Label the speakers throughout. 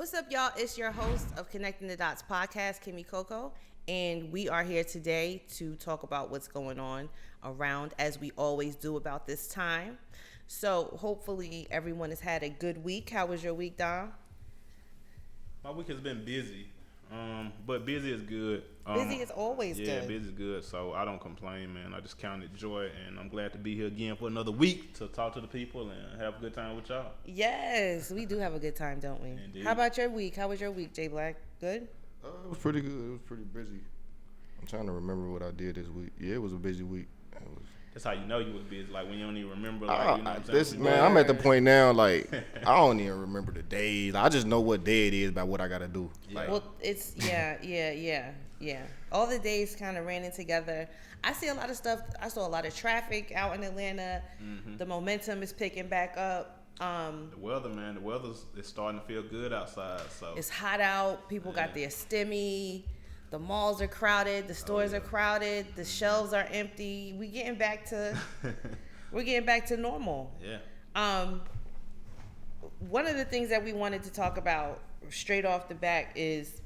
Speaker 1: What's up, y'all? It's your host of Connecting the Dots podcast, Kymmy Coco, and we are here today to talk about what's going on around, as we always do about this time. So hopefully everyone has had a good week. How was your week, Dom?
Speaker 2: My week has been busy, but busy is good.
Speaker 1: Busy is always good.
Speaker 2: Yeah, busy is good, so I don't complain, man. I just count it joy, and I'm glad to be here again for another week to talk to the people and have a good time with y'all.
Speaker 1: Yes, we do have a good time, don't we?
Speaker 2: Indeed.
Speaker 1: How about your week? How was your week, J Black? Good?
Speaker 3: It was pretty good. It was pretty busy. I'm trying to remember what I did this week. Yeah, it was a busy week.
Speaker 2: That's how you know you was busy, like when you don't even remember, like, you know what I'm saying?
Speaker 3: Man, I'm at the point now, like, I don't even remember the days. I just know what day it is by what I got to do.
Speaker 2: Yeah.
Speaker 3: Like,
Speaker 1: Well, it's, yeah. All the days kind of ran in together. I see a lot of stuff. I saw a lot of traffic out in Atlanta. Mm-hmm. The momentum is picking back up.
Speaker 2: The weather, man, is starting to feel good outside. So
Speaker 1: It's hot out. People got their stimmy. The malls are crowded. The stores are crowded. The shelves are empty. We're getting back to normal.
Speaker 2: Yeah.
Speaker 1: One of the things that we wanted to talk about straight off the bat is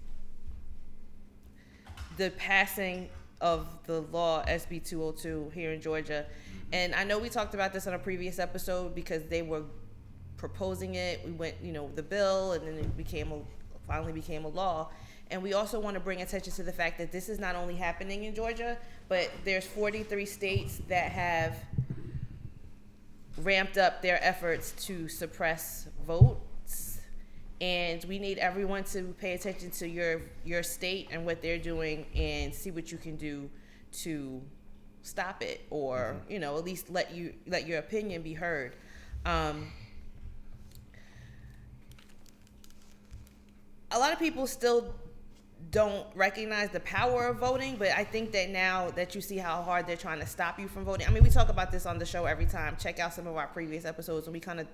Speaker 1: the passing of the law SB 202 here in Georgia. Mm-hmm. And I know we talked about this on a previous episode because they were proposing it. We went, the bill, and then it finally became a law. And we also want to bring attention to the fact that this is not only happening in Georgia, but there's 43 states that have ramped up their efforts to suppress votes. And we need everyone to pay attention to your state and what they're doing and see what you can do to stop it, or at least let your opinion be heard. A lot of people still don't recognize the power of voting, but I think that now that you see how hard they're trying to stop you from voting. I mean, we talk about this on the show every time. Check out some of our previous episodes, and we kind of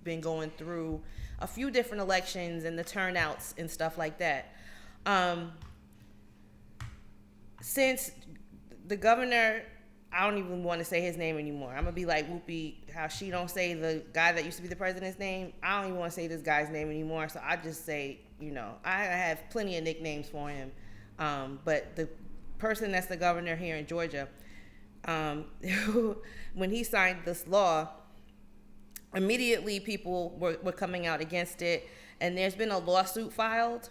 Speaker 1: been going through a few different elections and the turnouts and stuff like that. Since the governor, I don't even want to say his name anymore. I'm gonna be like Whoopi, how she don't say the guy that used to be the president's name. I don't even want to say this guy's name anymore. So I just say, I have plenty of nicknames for him. But the person that's the governor here in Georgia, when he signed this law, immediately people were coming out against it. And there's been a lawsuit filed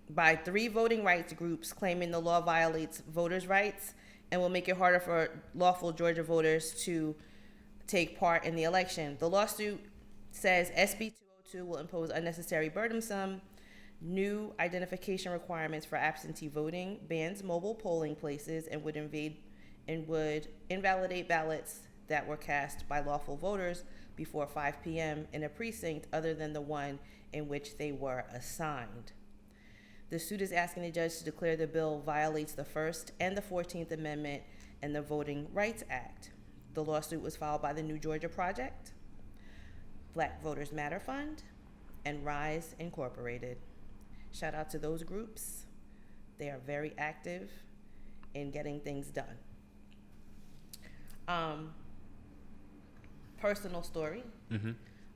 Speaker 1: by 3 voting rights groups claiming the law violates voters' rights and will make it harder for lawful Georgia voters to take part in the election. The lawsuit says SB 202 will impose unnecessary, burdensome, new identification requirements for absentee voting, bans mobile polling places, and would invalidate ballots that were cast by lawful voters before 5 p.m. in a precinct other than the one in which they were assigned. The suit is asking the judge to declare the bill violates the First and the 14th Amendment and the Voting Rights Act. The lawsuit was filed by the New Georgia Project, Black Voters Matter Fund, and Rise Incorporated. Shout out to those groups. They are very active in getting things done. Personal story. Mm-hmm.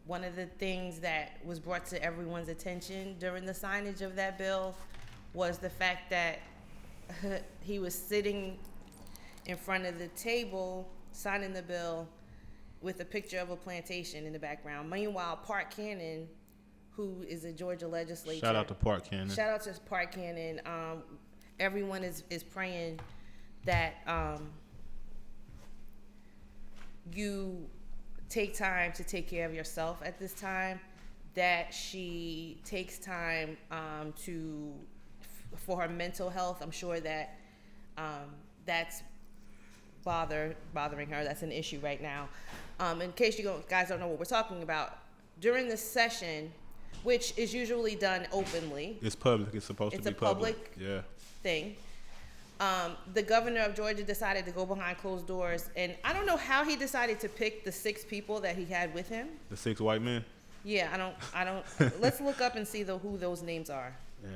Speaker 1: One of the things that was brought to everyone's attention during the signage of that bill was the fact that he was sitting in front of the table signing the bill with a picture of a plantation in the background. Meanwhile, Park Cannon, who is a Georgia legislator.
Speaker 2: Shout out to Park Cannon.
Speaker 1: Shout out to Park Cannon. Everyone is praying that you take time to take care of yourself at this time, that she takes time for her mental health. I'm sure that that's bothering her. That's an issue right now. In case you guys don't know what we're talking about, during the session, which is usually done openly.
Speaker 2: It's public. It's supposed to be public.
Speaker 1: It's a public thing. The governor of Georgia decided to go behind closed doors, and I don't know how he decided to pick the 6 people that he had with him.
Speaker 2: The 6 white men?
Speaker 1: Yeah, I don't. Let's look up and see who those names are.
Speaker 2: Yeah.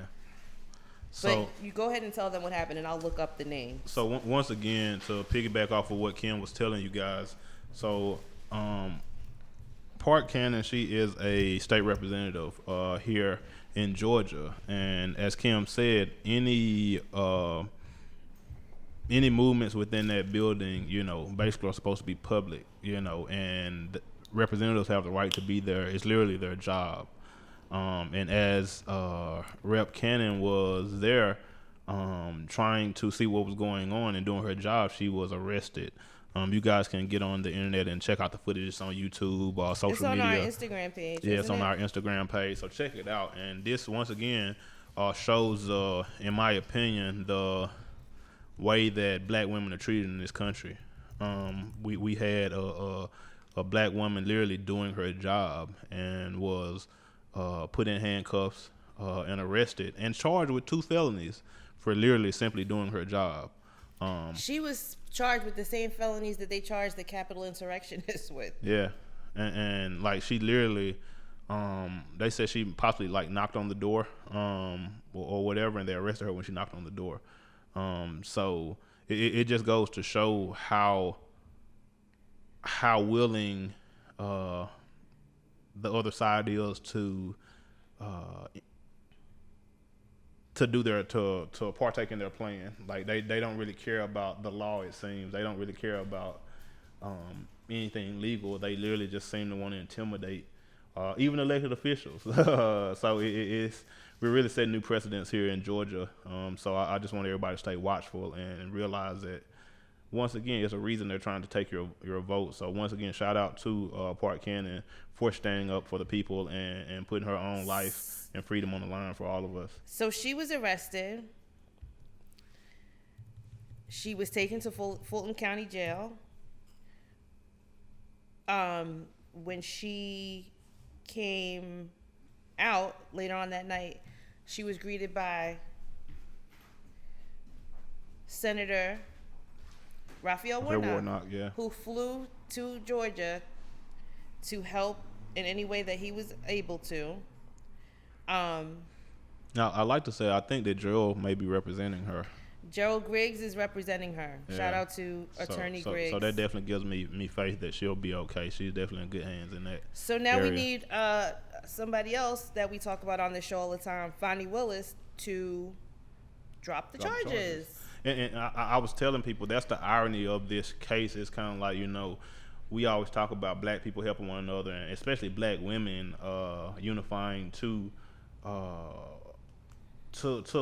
Speaker 1: So, but you go ahead and tell them what happened, and I'll look up the names.
Speaker 2: So once again, to piggyback off of what Kim was telling you guys, so Park Cannon, she is a state representative here in Georgia, and as Kim said, any movements within that building, basically are supposed to be public, and representatives have the right to be there. It's literally their job. And as Rep Cannon was there trying to see what was going on and doing her job, she was arrested. You guys can get on the internet and check out the footage. It's on YouTube or social media.
Speaker 1: It's on our Instagram page.
Speaker 2: Yeah, it's on our Instagram page. So check it out. And this, once again, shows, in my opinion, the way that black women are treated in this country. We had a black woman literally doing her job and was put in handcuffs and arrested and charged with 2 felonies for literally simply doing her job.
Speaker 1: She was charged with the same felonies that they charged the Capitol insurrectionists with.
Speaker 2: Yeah, and like she literally, they said she possibly like knocked on the door, or whatever, and they arrested her when she knocked on the door. So it just goes to show how willing the other side is to partake in their plan. Like they don't really care about the law. It seems they don't really care about anything legal. They literally just seem to want to intimidate even elected officials. So we're really setting new precedents here in Georgia. So I just want everybody to stay watchful and realize that once again, it's a reason they're trying to take your vote. So once again, shout out to Park Cannon for standing up for the people and putting her own life and freedom on the line for all of us.
Speaker 1: So she was arrested. She was taken to Fulton County Jail. When she came out later on that night, she was greeted by Senator Raphael Warnock, who flew to Georgia to help in any way that he was able to.
Speaker 2: Now, I like to say I think that Gerald may be representing her.
Speaker 1: Gerald Griggs is representing her. Yeah. Shout out to Attorney Griggs.
Speaker 2: So that definitely gives me faith that she'll be okay. She's definitely in good hands in that.
Speaker 1: So now we need somebody else that we talk about on the show all the time, Fonnie Willis, to drop the charges.
Speaker 2: And I was telling people that's the irony of this case. It's kind of like, we always talk about black people helping one another, and especially black women unifying to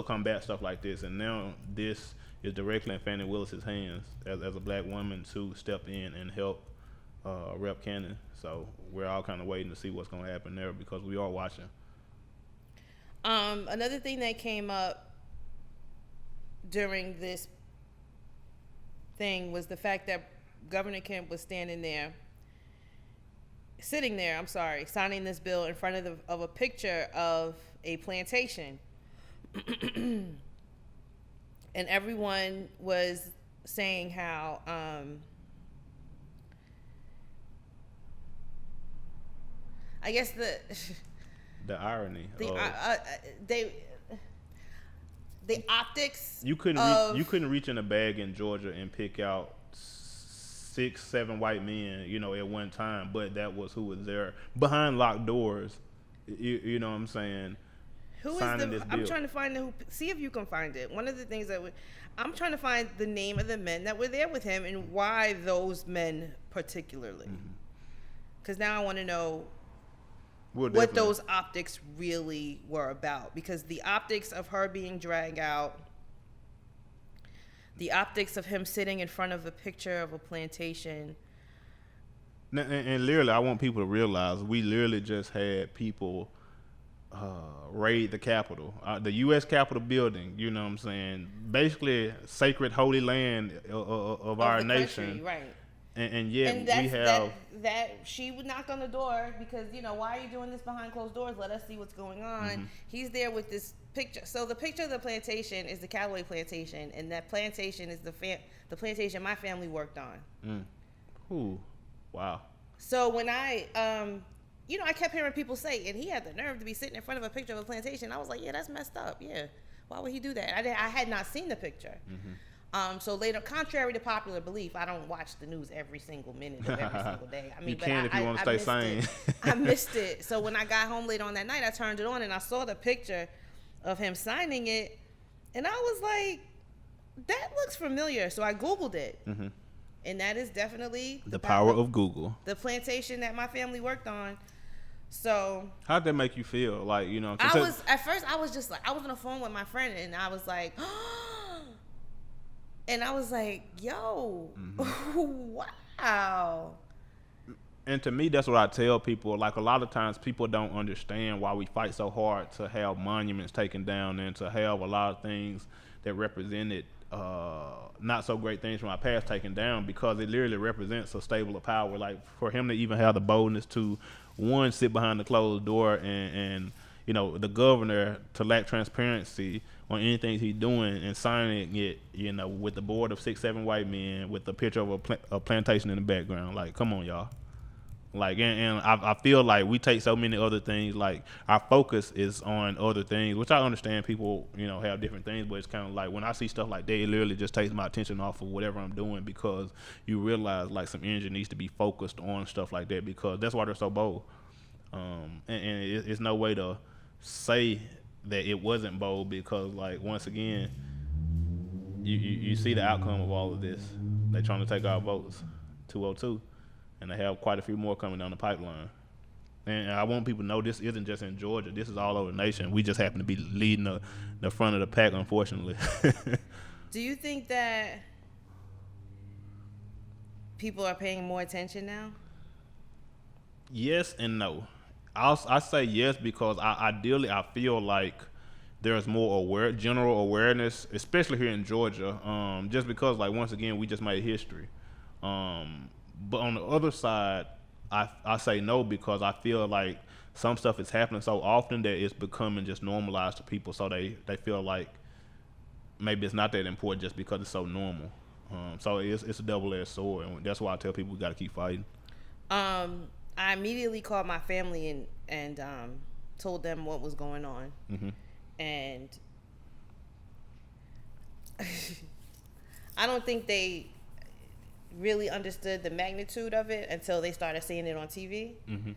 Speaker 2: combat stuff like this. And now this is directly in Fannie Willis's hands as a black woman to step in and help Rep Cannon. So we're all kind of waiting to see what's going to happen there because we are watching.
Speaker 1: Another thing that came up during this thing was the fact that Governor Kemp was sitting there, signing this bill in front of a picture of a plantation. And everyone was saying how I guess the
Speaker 2: irony.
Speaker 1: The optics.
Speaker 2: You couldn't reach in a bag in Georgia and pick out 6-7 white men, at one time, but that was who was there behind locked doors. You know what I'm saying?
Speaker 1: Who is I'm trying to find see if you can find it. One of the things I'm trying to find the name of the men that were there with him and why those men particularly. Because now I want to know what those optics really were about, because the optics of her being dragged out, the optics of him sitting in front of a picture of a plantation.
Speaker 2: And literally, I want people to realize we literally just had people raid the Capitol, the U.S. Capitol building, you know what I'm saying? Basically, sacred holy land of our nation.
Speaker 1: Country, right.
Speaker 2: And yet we have
Speaker 1: that she would knock on the door because why are you doing this behind closed doors? Let us see what's going on. Mm-hmm. He's there with this picture. So the picture of the plantation is the Callaway plantation, and that plantation is the plantation my family worked on.
Speaker 2: Ooh, wow.
Speaker 1: So when I I kept hearing people say, and he had the nerve to be sitting in front of a picture of a plantation. I was like, yeah, that's messed up. Yeah, why would he do that? I had not seen the picture. So later, contrary to popular belief, I don't watch the news every single minute of every single day. I mean,
Speaker 2: You
Speaker 1: but
Speaker 2: can if you want to stay sane.
Speaker 1: I missed it. So when I got home late on that night, I turned it on and I saw the picture of him signing it, and I was like, that looks familiar. So I Googled it.
Speaker 2: Mm-hmm.
Speaker 1: And that is definitely
Speaker 2: The power of Google.
Speaker 1: The plantation that my family worked on. So
Speaker 2: how'd that make you feel? Like, you know,
Speaker 1: at first I was just like, I was on the phone with my friend and I was like, and I was like, yo, wow.
Speaker 2: And to me, that's what I tell people. Like, a lot of times people don't understand why we fight so hard to have monuments taken down and to have a lot of things that represented not so great things from our past taken down, because it literally represents a stable of power. Like, for him to even have the boldness to, one, sit behind the closed door and you know, the governor to lack transparency on anything he's doing and signing it, you know, with the board of 6-7 white men with the picture of a plantation in the background. Like, come on, y'all. Like, and I feel like we take so many other things, like our focus is on other things, which I understand people, you know, have different things, but it's kind of like when I see stuff like that, it literally just takes my attention off of whatever I'm doing, because you realize like some energy needs to be focused on stuff like that, because that's why they're so bold. And it's no way to say that it wasn't bold, because like, once again, you see the outcome of all of this. They're trying to take our votes, 202. And they have quite a few more coming down the pipeline. And I want people to know this isn't just in Georgia. This is all over the nation. We just happen to be leading the front of the pack, unfortunately.
Speaker 1: Do you think that people are paying more attention now?
Speaker 2: Yes and no. I say yes because ideally I feel like there's more general awareness, especially here in Georgia, just because, like, once again, we just made history. But on the other side, I say no, because I feel like some stuff is happening so often that it's becoming just normalized to people, so they feel like maybe it's not that important just because it's so normal. So it's a double-edged sword, and that's why I tell people we got to keep fighting.
Speaker 1: I immediately called my family and told them what was going on. Mm-hmm. And I don't think they really understood the magnitude of it until they started seeing it on TV. Mm-hmm.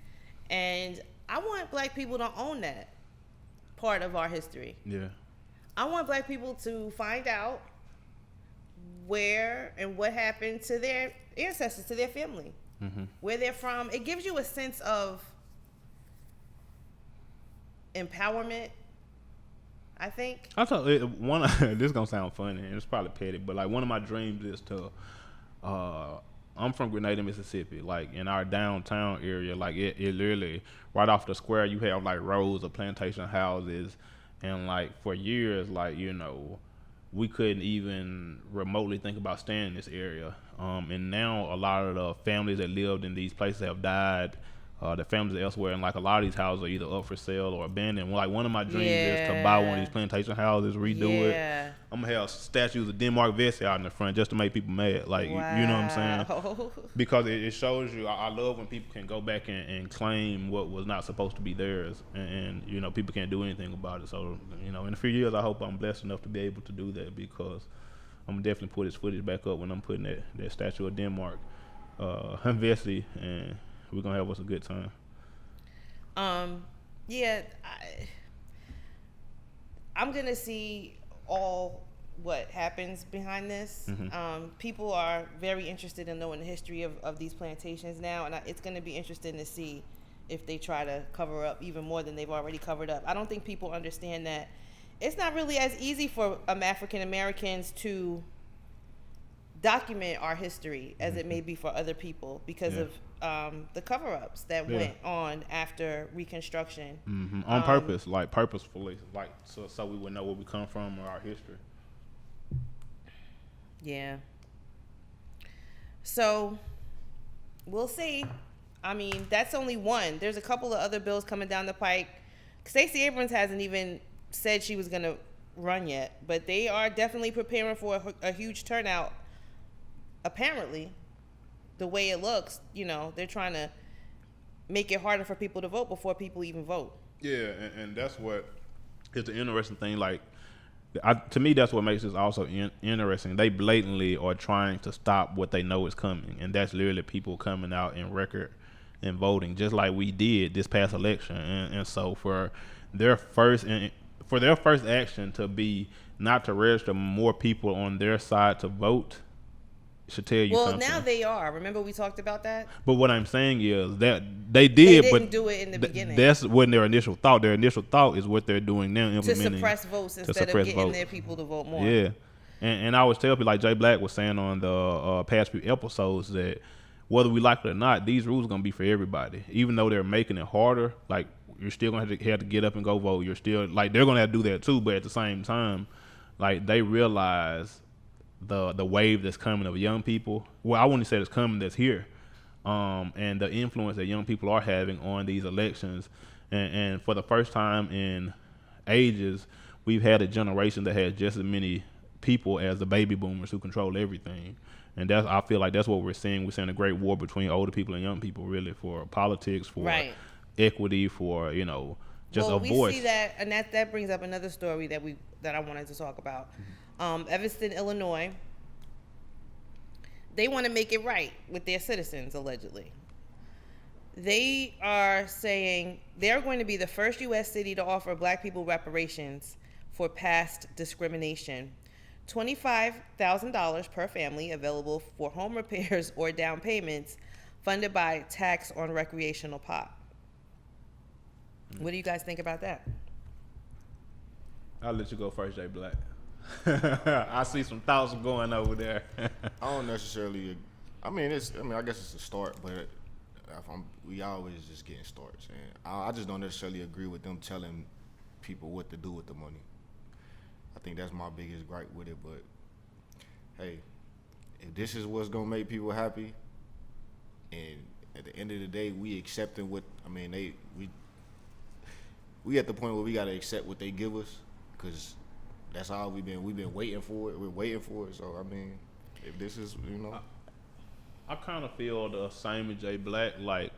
Speaker 1: And I want black people to own that part of our history. Yeah. I want black people to find out where and what happened to their ancestors, to their family, where they're from. It gives you a sense of empowerment, I think. I thought
Speaker 2: this is gonna sound funny and it's probably petty, but like, one of my dreams is to I'm from Grenada, Mississippi. Like, in our downtown area, like it literally right off the square, you have like rows of plantation houses, and like for years, like, you know, we couldn't even remotely think about staying in this area. And now a lot of the families that lived in these places have died. The families elsewhere, and like a lot of these houses are either up for sale or abandoned. Like, one of my dreams is to buy one of these plantation houses, redo it. I'm gonna have statues of Denmark Vesey out in the front just to make people mad. Like, wow. You know what I'm saying? Because it shows you. I love when people can go back and claim what was not supposed to be theirs, and you know, people can't do anything about it. So, you know, in a few years, I hope I'm blessed enough to be able to do that, because I'm gonna definitely put his footage back up when I'm putting that statue of Denmark Vesey, and we're gonna have us a good time.
Speaker 1: Yeah, I'm gonna see all what happens behind this. Mm-hmm. People are very interested in knowing the history of these plantations now, and it's gonna be interesting to see if they try to cover up even more than they've already covered up. I don't think people understand that it's not really as easy for African Americans to document our history as it may be for other people, because of the cover-ups that went on after Reconstruction. Mm-hmm.
Speaker 2: On purpose, like purposefully, like so we would know where we come from or our history.
Speaker 1: Yeah. So we'll see. I mean, that's only one. There's a couple of other bills coming down the pike. Stacey Abrams hasn't even said she was going to run yet, but they are definitely preparing for a huge turnout. Apparently, the way it looks, you know, they're trying to make it harder for people to vote before people even vote.
Speaker 2: Yeah, and that's what is the interesting thing. Like, To me, that's what makes this also interesting. They blatantly are trying to stop what they know is coming, and that's literally people coming out in record and voting, just like we did this past election. And so for their first action to be not to register more people on their side to vote should tell you something.
Speaker 1: Well, now they are. Remember we talked about that?
Speaker 2: But what I'm saying is that they did,
Speaker 1: They didn't
Speaker 2: but
Speaker 1: do it in the beginning.
Speaker 2: That's when their initial thought. Their initial thought is what they're doing now, implementing
Speaker 1: To suppress votes instead of getting their people to vote more.
Speaker 2: Yeah, and I always tell people, like Jay Black was saying on the past few episodes, that whether we like it or not, these rules are gonna be for everybody. Even though they're making it harder, like you're still gonna have to get up and go vote. You're still like they're gonna have to do that too. But at the same time, like they realize the wave that's coming of young people. Well, I wouldn't say it's coming, that's here. And the influence that young people are having on these elections. And for the first time in ages, we've had a generation that has just as many people as the baby boomers who control everything. And I feel like that's what we're seeing. We're seeing a great war between older people and young people, really, for politics, for equity, for, just a voice.
Speaker 1: We see that, and that brings up another story that I wanted to talk about. Evanston, Illinois, they want to make it right with their citizens, allegedly. They are saying they're going to be the first U.S. city to offer black people reparations for past discrimination. $25,000 per family available for home repairs or down payments funded by tax on recreational pot. What do you guys think about that?
Speaker 2: I'll let you go first, Jay Black. I see some thoughts going over there.
Speaker 3: I don't necessarily. I guess it's a start, but we always just getting starts, and I just don't necessarily agree with them telling people what to do with the money. I think that's my biggest gripe with it. But hey, if this is what's gonna make people happy, and at the end of the day, we accepting what we at the point where we gotta accept what they give us, because that's all we've been waiting for it. We're waiting for it. So if this is,
Speaker 2: I kind of feel the same as Jay Black. Like,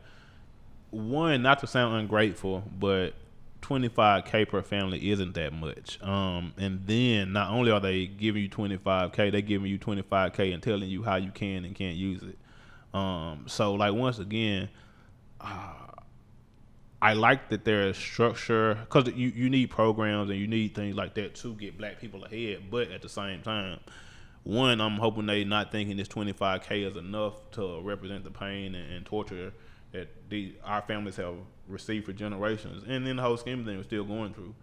Speaker 2: one, not to sound ungrateful, but $25K per family isn't that much. And then not only are they giving you $25K, they're giving you $25K and telling you how you can and can't use it. So like, once again, I like that there is structure, because you need programs and you need things like that to get black people ahead. But at the same time, one, I'm hoping they not thinking this $25K is enough to represent the pain and torture that our families have received for generations. And then the whole scheme of things we're still going through.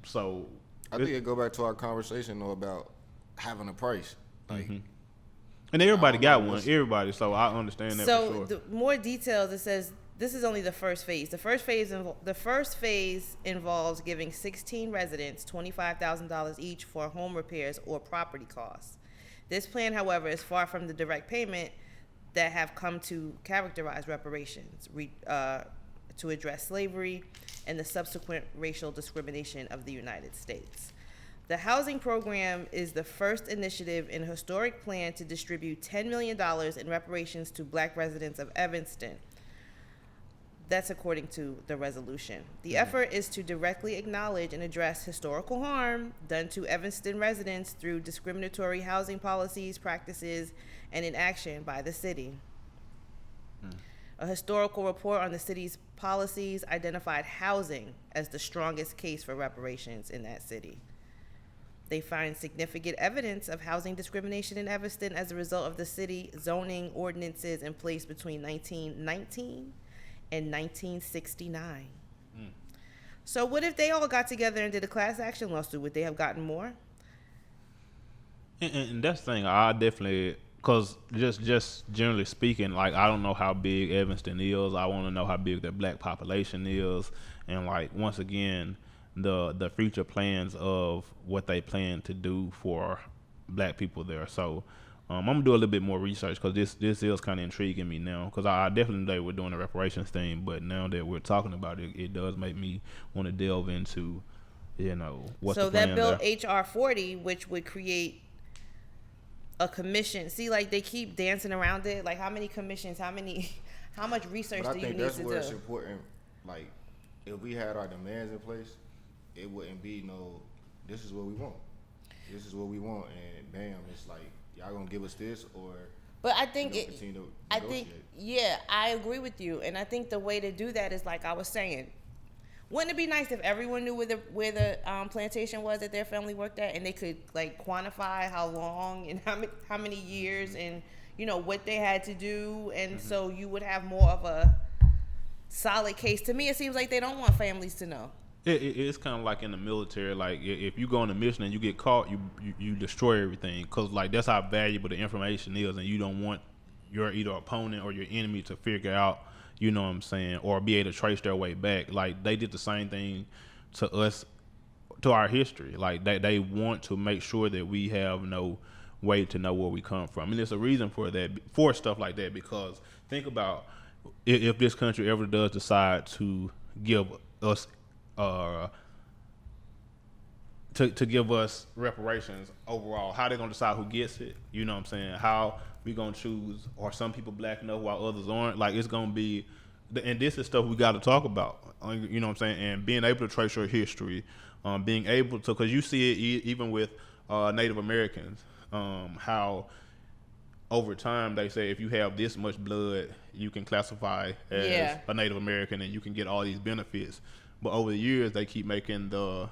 Speaker 2: So
Speaker 3: I think it go back to our conversation though about having a price. Like,
Speaker 2: and everybody got one. Everybody. So I understand that for sure.
Speaker 1: So the more details, it says this is only the first phase. The first phase involves giving 16 residents $25,000 each for home repairs or property costs. This plan, however, is far from the direct payment that have come to characterize reparations to address slavery and the subsequent racial discrimination of the United States. The housing program is the first initiative in a historic plan to distribute $10 million in reparations to black residents of Evanston. That's according to the resolution. The effort is to directly acknowledge and address historical harm done to Evanston residents through discriminatory housing policies, practices, and inaction by the city. A historical report on the city's policies identified housing as the strongest case for reparations in that city. They find significant evidence of housing discrimination in Evanston as a result of the city zoning ordinances in place between 1919 and 1969. So what if they all got together and did a class action lawsuit? Would they have gotten more?
Speaker 2: And that's the thing. I definitely, because just generally speaking, like, I don't know how big Evanston is. I want to know how big their black population is, and like, once again, the future plans of what they plan to do for black people there. So I'm gonna do a little bit more research, because this is kind of intriguing me now, because I definitely know we're doing a reparations thing, but now that we're talking about it, it does make me want to delve into, what's the plan there. So
Speaker 1: that bill HR 40, which would create a commission. See, like, they keep dancing around it. Like, how many commissions? How much research do you need to do?
Speaker 3: I think that's where it's important. Like, if we had our demands in place, it wouldn't be no this is what we want. This is what we want, and bam, it's like y'all gonna give us this, or
Speaker 1: but I think
Speaker 3: continue to
Speaker 1: I think I agree with you, and I think the way to do that is like I was saying. Wouldn't it be nice if everyone knew where the plantation was that their family worked at, and they could like quantify how long and how many years, and what they had to do, and so you would have more of a solid case. To me, it seems like they don't want families to know.
Speaker 2: It's kind of like in the military. Like if you go on a mission and you get caught, you destroy everything, because like that's how valuable the information is, and you don't want your either opponent or your enemy to figure out, you know what I'm saying, or be able to trace their way back. Like they did the same thing to us, to our history. Like they want to make sure that we have no way to know where we come from, and there's a reason for that, for stuff like that. Because think about if this country ever does decide to give us to give us reparations overall, how they gonna decide who gets it? You know what I'm saying? How we gonna choose? Are some people black enough while others aren't? Like it's gonna be, and this is stuff we got to talk about. You know what I'm saying? And being able to trace your history, being able to, because you see it even with Native Americans, how over time they say if you have this much blood, you can classify as a Native American and you can get all these benefits. But over the years, they keep making the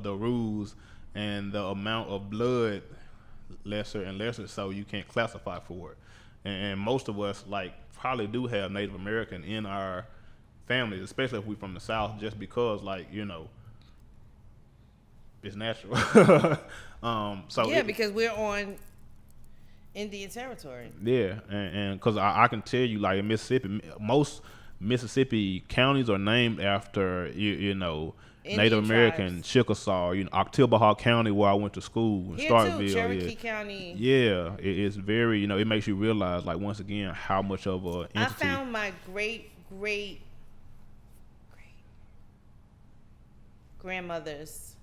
Speaker 2: rules and the amount of blood lesser and lesser, so you can't classify for it. And most of us like probably do have Native American in our families, especially if we're from the South, just because it's natural.
Speaker 1: Because we're on Indian territory.
Speaker 2: Yeah, and because I can tell you, like in Mississippi, most Mississippi counties are named after Indian Native American
Speaker 1: tribes.
Speaker 2: Chickasaw, Oktibbeha County, where I went to school,
Speaker 1: Here
Speaker 2: Starkville,
Speaker 1: too, Cherokee County.
Speaker 2: Yeah, it's very, it makes you realize, like, once again, how much of a entity.
Speaker 1: I found my great grandmother's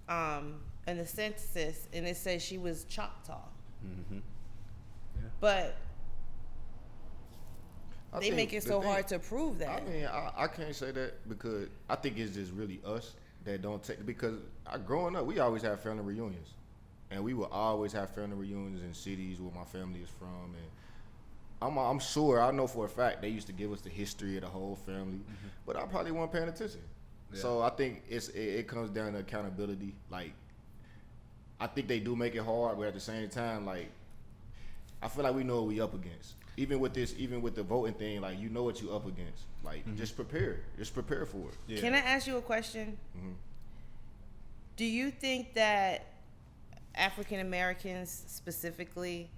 Speaker 1: in the census, and it says she was Choctaw.
Speaker 2: Mm-hmm. Yeah.
Speaker 1: But they make it so hard to prove that.
Speaker 3: I mean, I can't say that, because I think it's just really us that don't take, because growing up, we always have family reunions. And we will always have family reunions in cities where my family is from. And I'm sure, I know for a fact, they used to give us the history of the whole family, but I probably wasn't paying attention. Yeah. So I think it comes down to accountability. Like, I think they do make it hard, but at the same time, like, I feel like we know what we up against. Even with the voting thing, like, you know what you up against. Like, just prepare for it.
Speaker 1: Yeah. Can I ask you a question?
Speaker 3: Mm-hmm.
Speaker 1: Do you think that African Americans specifically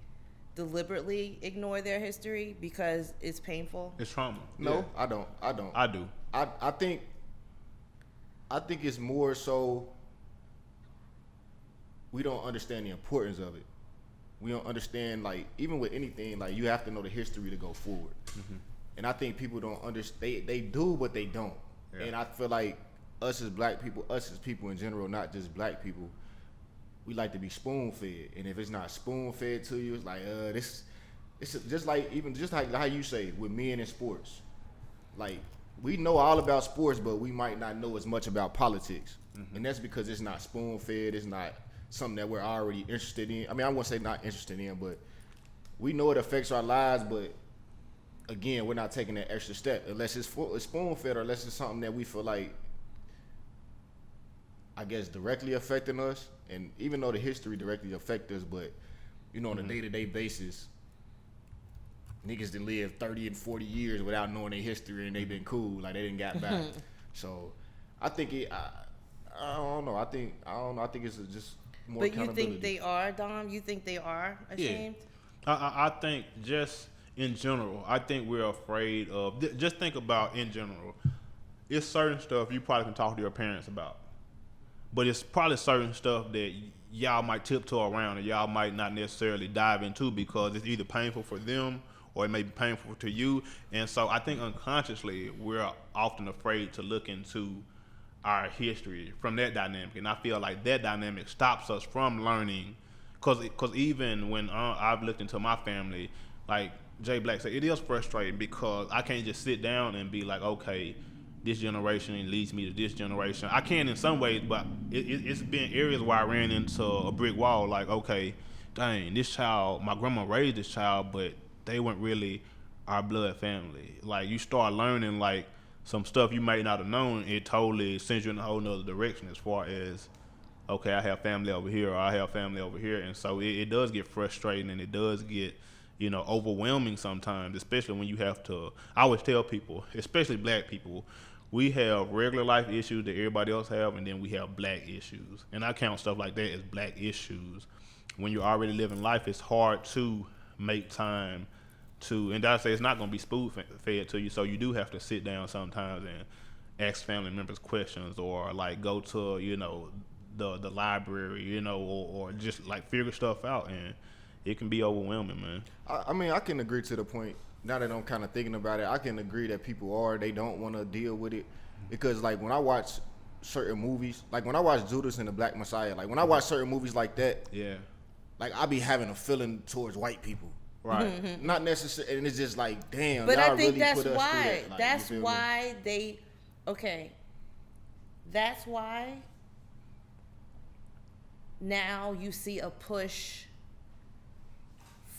Speaker 1: deliberately ignore their history because it's painful?
Speaker 2: It's trauma.
Speaker 3: No,
Speaker 2: yeah.
Speaker 3: I don't.
Speaker 2: I do.
Speaker 3: I think it's more so we don't understand the importance of it. We don't understand, like, even with anything, like, you have to know the history to go forward. Mm-hmm. And I think people don't understand. They do, but they don't. Yeah. And I feel like us as black people, us as people in general, not just black people, we like to be spoon-fed. And if it's not spoon-fed to you, it's like, it's just like how you say, with men in sports. Like, we know all about sports, but we might not know as much about politics. Mm-hmm. And that's because it's not spoon-fed, it's not something that we're already interested in. I mean, I won't say not interested in, but we know it affects our lives, but again, we're not taking that extra step unless it's spoon-fed, or unless it's something that we feel like, I guess, directly affecting us. And even though the history directly affects us, but, on a day-to-day basis, niggas done lived 30 and 40 years without knowing their history, and they been cool, like they didn't got back. So I think I don't know. I think it's just more
Speaker 1: accountability. But you think they are, Dom? You think they are ashamed?
Speaker 2: Yeah. I think just in general, I think we're afraid of, just think about in general, it's certain stuff you probably can talk to your parents about. But it's probably certain stuff that y'all might tiptoe around and y'all might not necessarily dive into because it's either painful for them or it may be painful to you. And so I think unconsciously we're often afraid to look into our history from that dynamic. And I feel like that dynamic stops us from learning, because even when I've looked into my family, like Jay Black said, it is frustrating because I can't just sit down and be like, okay, this generation leads me to this generation. I can in some ways, but it's been areas where I ran into a brick wall. Like, okay, dang, this child, my grandma raised this child, but they weren't really our blood family. Like, you start learning like some stuff you might not have known. It totally sends you in a whole nother direction as far as, okay, I have family over here, or I have family over here. And so it does get frustrating, and it does get, overwhelming sometimes, especially when you have to. I always tell people, especially black people, we have regular life issues that everybody else have, and then we have black issues. And I count stuff like that as black issues. When you're already living life, it's hard to make time to, and I say it's not going to be spoon fed to you, so you do have to sit down sometimes and ask family members questions, or like go to, the library, or just like figure stuff out, and it can be overwhelming, man.
Speaker 3: I mean, I can agree to the point. Now that I'm kind of thinking about it, I can agree that they don't want to deal with it, because like when I watch certain movies, like when I watch Judas and the Black Messiah, like when I watch certain movies like that,
Speaker 2: yeah,
Speaker 3: like I be having a feeling towards white people,
Speaker 2: right?
Speaker 3: Not necessarily, and it's just like, damn.
Speaker 1: But
Speaker 3: y'all
Speaker 1: I think
Speaker 3: really
Speaker 1: that's
Speaker 3: put us
Speaker 1: why.
Speaker 3: through that. Like,
Speaker 1: that's why they. Okay. That's why. Now you see a push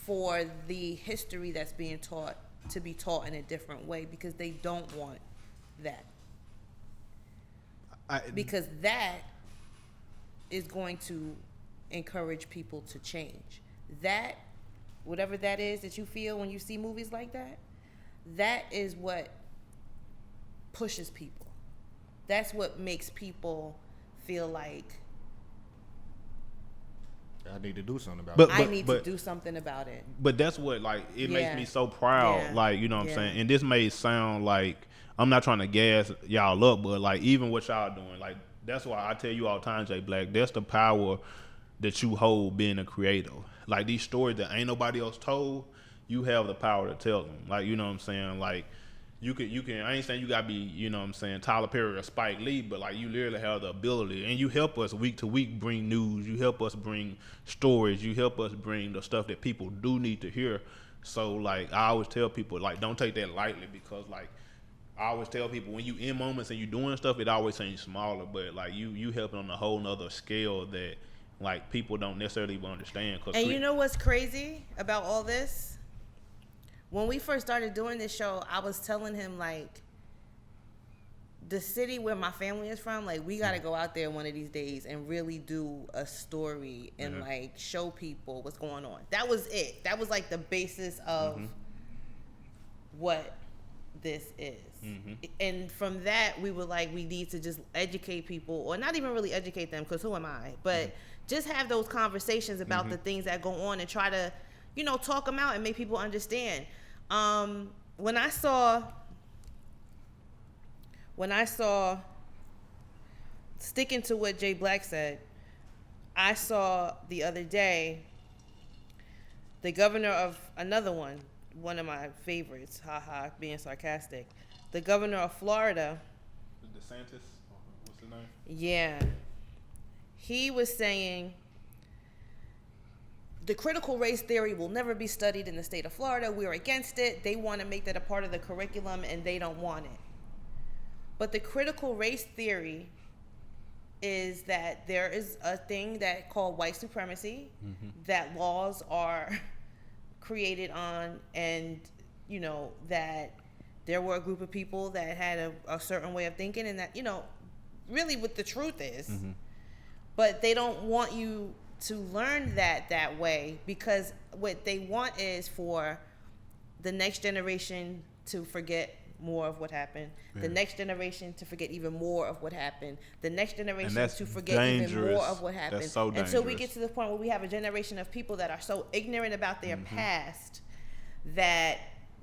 Speaker 1: for the history that's being taught to be taught in a different way, because they don't want that. Because that is going to encourage people to change. That, whatever that is that you feel when you see movies like that, that is what pushes people. That's what makes people feel like,
Speaker 3: I need to do something about it.
Speaker 1: I need to do something about it.
Speaker 2: But that's what, like, it makes me so proud.
Speaker 1: Yeah.
Speaker 2: Like, you know what I'm saying? And this may sound like, I'm not trying to gas y'all up, but like, even what y'all doing, like, that's why I tell you all the time, Jay Black, that's the power that you hold being a creator. Like, these stories that ain't nobody else told, you have the power to tell them. Like, you know what I'm saying? Like, you can, I ain't saying you gotta be, you know what I'm saying, Tyler Perry or Spike Lee, but like, you literally have the ability, and you help us week to week bring news, you help us bring stories, you help us bring the stuff that people do need to hear. So like, I always tell people, like, don't take that lightly, because like, I always tell people, when you in moments and you doing stuff, it always seems smaller, but like, you helping on a whole nother scale that like people don't necessarily even understand.
Speaker 1: And you know what's crazy about all this? When we first started doing this show, I was telling him, like, the city where my family is from, like, we got to go out there one of these days and really do a story and, like, show people what's going on. That was it. That was, like, the basis of what this is. And from that, we were like, we need to just educate people, or not even really educate them, because who am I? But just have those conversations about the things that go on and try to, talk them out and make people understand. When I saw, sticking to what Jay Black said, I saw the other day the governor of another one of my favorites, haha, being sarcastic, the governor of Florida.
Speaker 2: DeSantis, what's his name?
Speaker 1: Yeah. He was saying, the critical race theory will never be studied in the state of Florida. We're against it. They want to make that a part of the curriculum, and they don't want it. But the critical race theory is that there is a thing that called white supremacy, that laws are created on, and, that there were a group of people that had a certain way of thinking, and that, really what the truth is. But they don't want you to learn that way, because what they want is for the next generation to forget more of what happened, the next generation to forget even more of what happened, the next generation to forget even more of what happened.
Speaker 2: That's so dangerous.
Speaker 1: Until we get to the point where we have a generation of people that are so ignorant about their past that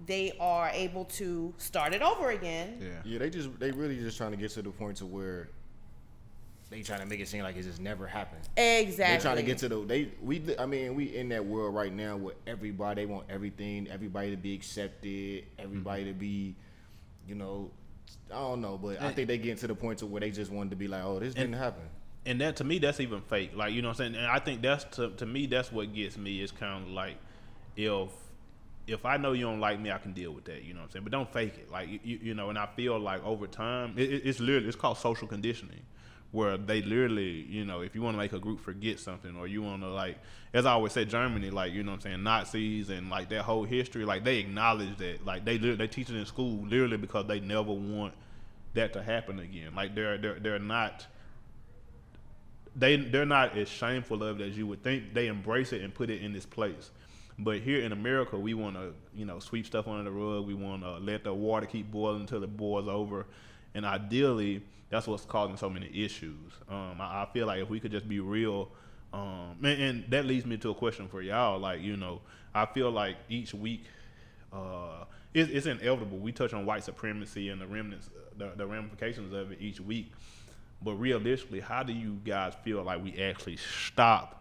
Speaker 1: they are able to start it over again.
Speaker 3: Yeah, they really just trying to get to the point to where they trying to make it seem like it just never happened.
Speaker 1: Exactly.
Speaker 3: They trying to get to we in that world right now where everybody, they want everything, everybody to be accepted, everybody to be, I don't know, but I think they get to the point to where they just wanted to be like, oh, this didn't happen.
Speaker 2: And that, to me, that's even fake. Like, you know what I'm saying? And I think that's, to me, that's what gets me, is kind of like, if if I know you don't like me, I can deal with that. You know what I'm saying? But don't fake it. Like you know. And I feel like over time, it's called social conditioning, where they literally, you know, if you want to make a group forget something, or you want to, like, as I always say, Germany, like, you know what I'm saying, Nazis and like their whole history, like they acknowledge that, like they teach it in school literally because they never want that to happen again. Like they're not as shameful of it as you would think. They embrace it and put it in this place. But here in America, we want to, you know, sweep stuff under the rug. We want to let the water keep boiling until it boils over. And ideally, that's what's causing so many issues. I feel like if we could just be real, and that leads me to a question for y'all. Like, you know, I feel like each week, it's inevitable. We touch on white supremacy and the remnants, the ramifications of it each week. But realistically, how do you guys feel like we actually stop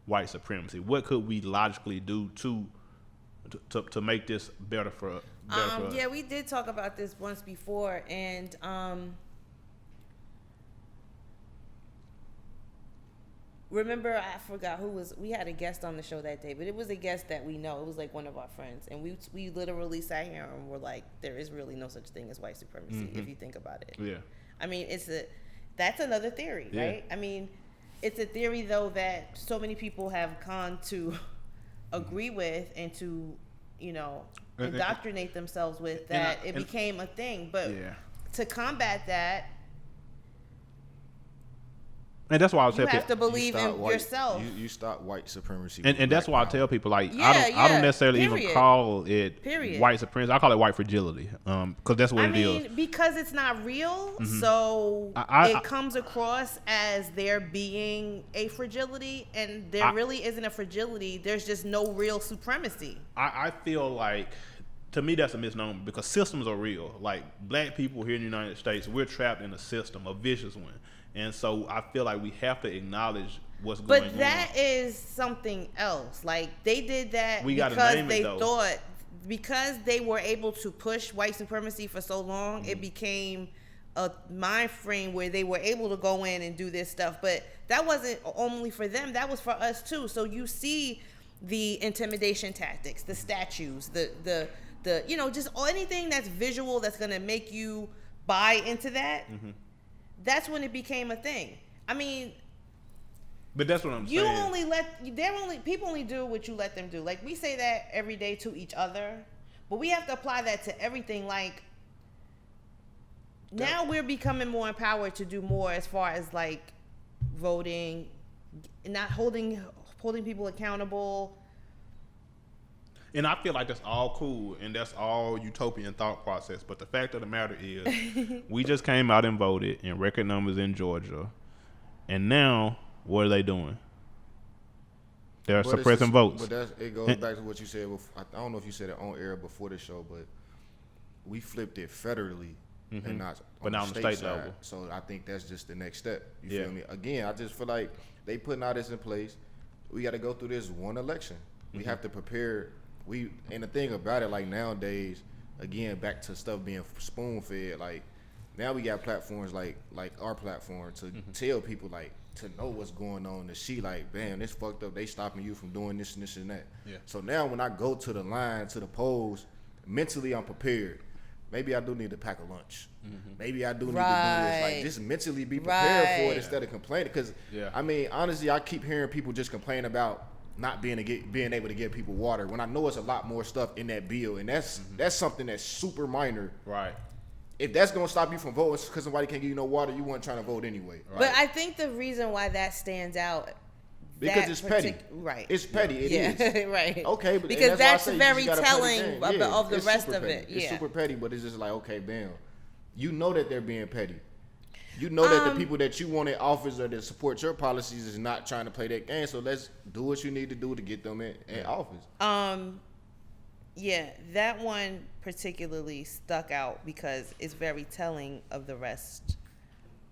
Speaker 2: white supremacy? What could we logically do to make this better for us?
Speaker 1: Yeah, we did talk about this once before, and remember, I forgot who was. We had a guest on the show that day, but it was a guest that we know. It was like one of our friends, and we literally sat here and were like, "There is really no such thing as white supremacy if you think about it."
Speaker 2: Yeah.
Speaker 1: I mean, that's another theory, right? I mean, it's a theory though that so many people have gone to agree with and to, you know, indoctrinate themselves with that it became a thing. But to combat that,
Speaker 2: and that's why I was
Speaker 1: you have to believe in yourself.
Speaker 3: You stop white supremacy.
Speaker 2: And that's why I tell people, like,
Speaker 1: Yeah,
Speaker 2: I don't necessarily
Speaker 1: period.
Speaker 2: even call it
Speaker 1: Period.
Speaker 2: white supremacy. I call it white fragility, because that's what
Speaker 1: I
Speaker 2: it
Speaker 1: mean,
Speaker 2: is.
Speaker 1: because it's not real, so it comes across as there being a fragility, and there really isn't a fragility. There's just no real supremacy.
Speaker 2: I feel like, to me, that's a misnomer, because systems are real. Like, black people here in the United States, we're trapped in a system, a vicious one. And so I feel like we have to acknowledge what's going on.
Speaker 1: But that is something else. Like, they did that because they thought, because they were able to push white supremacy for so long, it became a mind frame where they were able to go in and do this stuff. But that wasn't only for them, that was for us too. So you see the intimidation tactics, the statues, the you know, just anything that's visual that's gonna make you buy into that. That's when it became a thing. I mean,
Speaker 2: but that's what I'm saying.
Speaker 1: People only do what you let them do. Like, we say that every day to each other, but we have to apply that to everything. Like, now we're becoming more empowered to do more as far as like voting, not holding people accountable.
Speaker 2: And I feel like that's all cool and that's all utopian thought process. But the fact of the matter is, we just came out and voted in record numbers in Georgia. And now, what are they doing? They're suppressing votes.
Speaker 3: But it goes back to what you said before. I don't know if you said it on air before the show, but we flipped it federally and not on the state level. So I think that's just the next step. You feel me? Again, I just feel like they putting all this in place. We got to go through this one election. We have to prepare. And the thing about it, like nowadays, again, back to stuff being spoon fed. Like now we got platforms like our platform to tell people, like, to know what's going on, to see like, bam, this fucked up. They stopping you from doing this and this and that. Yeah. So now when I go to the line, to the polls, mentally I'm prepared. Maybe I do need to pack a lunch. Maybe I do need to do this. Like, just mentally be prepared for it instead of complaining. Because I mean, honestly, I keep hearing people just complain about not being able to get people water, when I know it's a lot more stuff in that bill, and that's something that's super minor. Right. If that's gonna stop you from voting because somebody can't give you no water, you weren't trying to vote anyway. Right?
Speaker 1: But I think the reason why that stands out,
Speaker 3: because it's petty. Right. It's petty. It is. Right. Okay, but
Speaker 1: because that's very telling of the rest of it.
Speaker 3: It's super petty, but it's just like, okay, bam, you know that they're being petty. You know that the people that you want in office or that support your policies is not trying to play that game. So let's do what you need to do to get them in office.
Speaker 1: Yeah, that one particularly stuck out because it's very telling of the rest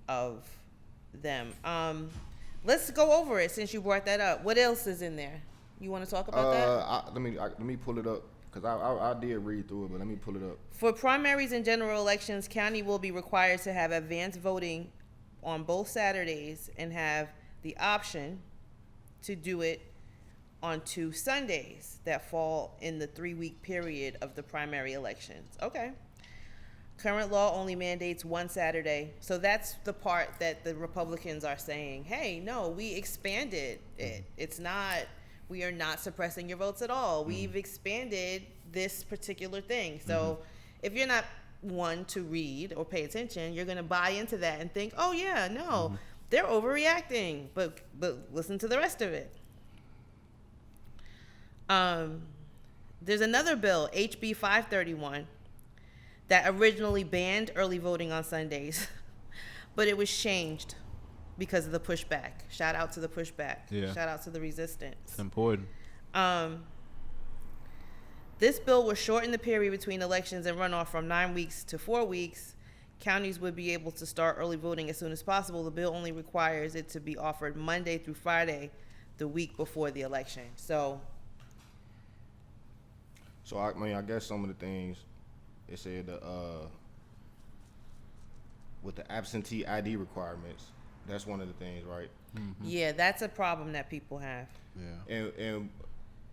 Speaker 1: of them. Let's go over it since you brought that up. What else is in there? You want to talk about that?
Speaker 3: Let me pull it up. Because I did read through it, but let me pull it up.
Speaker 1: For primaries and general elections, county will be required to have advance voting on both Saturdays and have the option to do it onto Sundays that fall in the 3-week period of the primary elections. Okay. Current law only mandates one Saturday. So that's the part that the Republicans are saying, hey, no, we expanded it. It's not, we are not suppressing your votes at all. We've expanded this particular thing. So if you're not one to read or pay attention, you're going to buy into that and think, oh, yeah, no, they're overreacting. But listen to the rest of it. There's another bill, HB 531, that originally banned early voting on Sundays, but it was changed because of the pushback. Shout out to the pushback.
Speaker 2: Yeah.
Speaker 1: Shout out to the resistance.
Speaker 2: It's important.
Speaker 1: This bill will shorten the period between elections and runoff from 9 weeks to 4 weeks. Counties would be able to start early voting as soon as possible. The bill only requires it to be offered Monday through Friday, the week before the election. So
Speaker 3: I mean, I guess some of the things it said with the absentee ID requirements, that's one of the things, right?
Speaker 1: yeah, that's a problem that people have.
Speaker 2: Yeah.
Speaker 3: And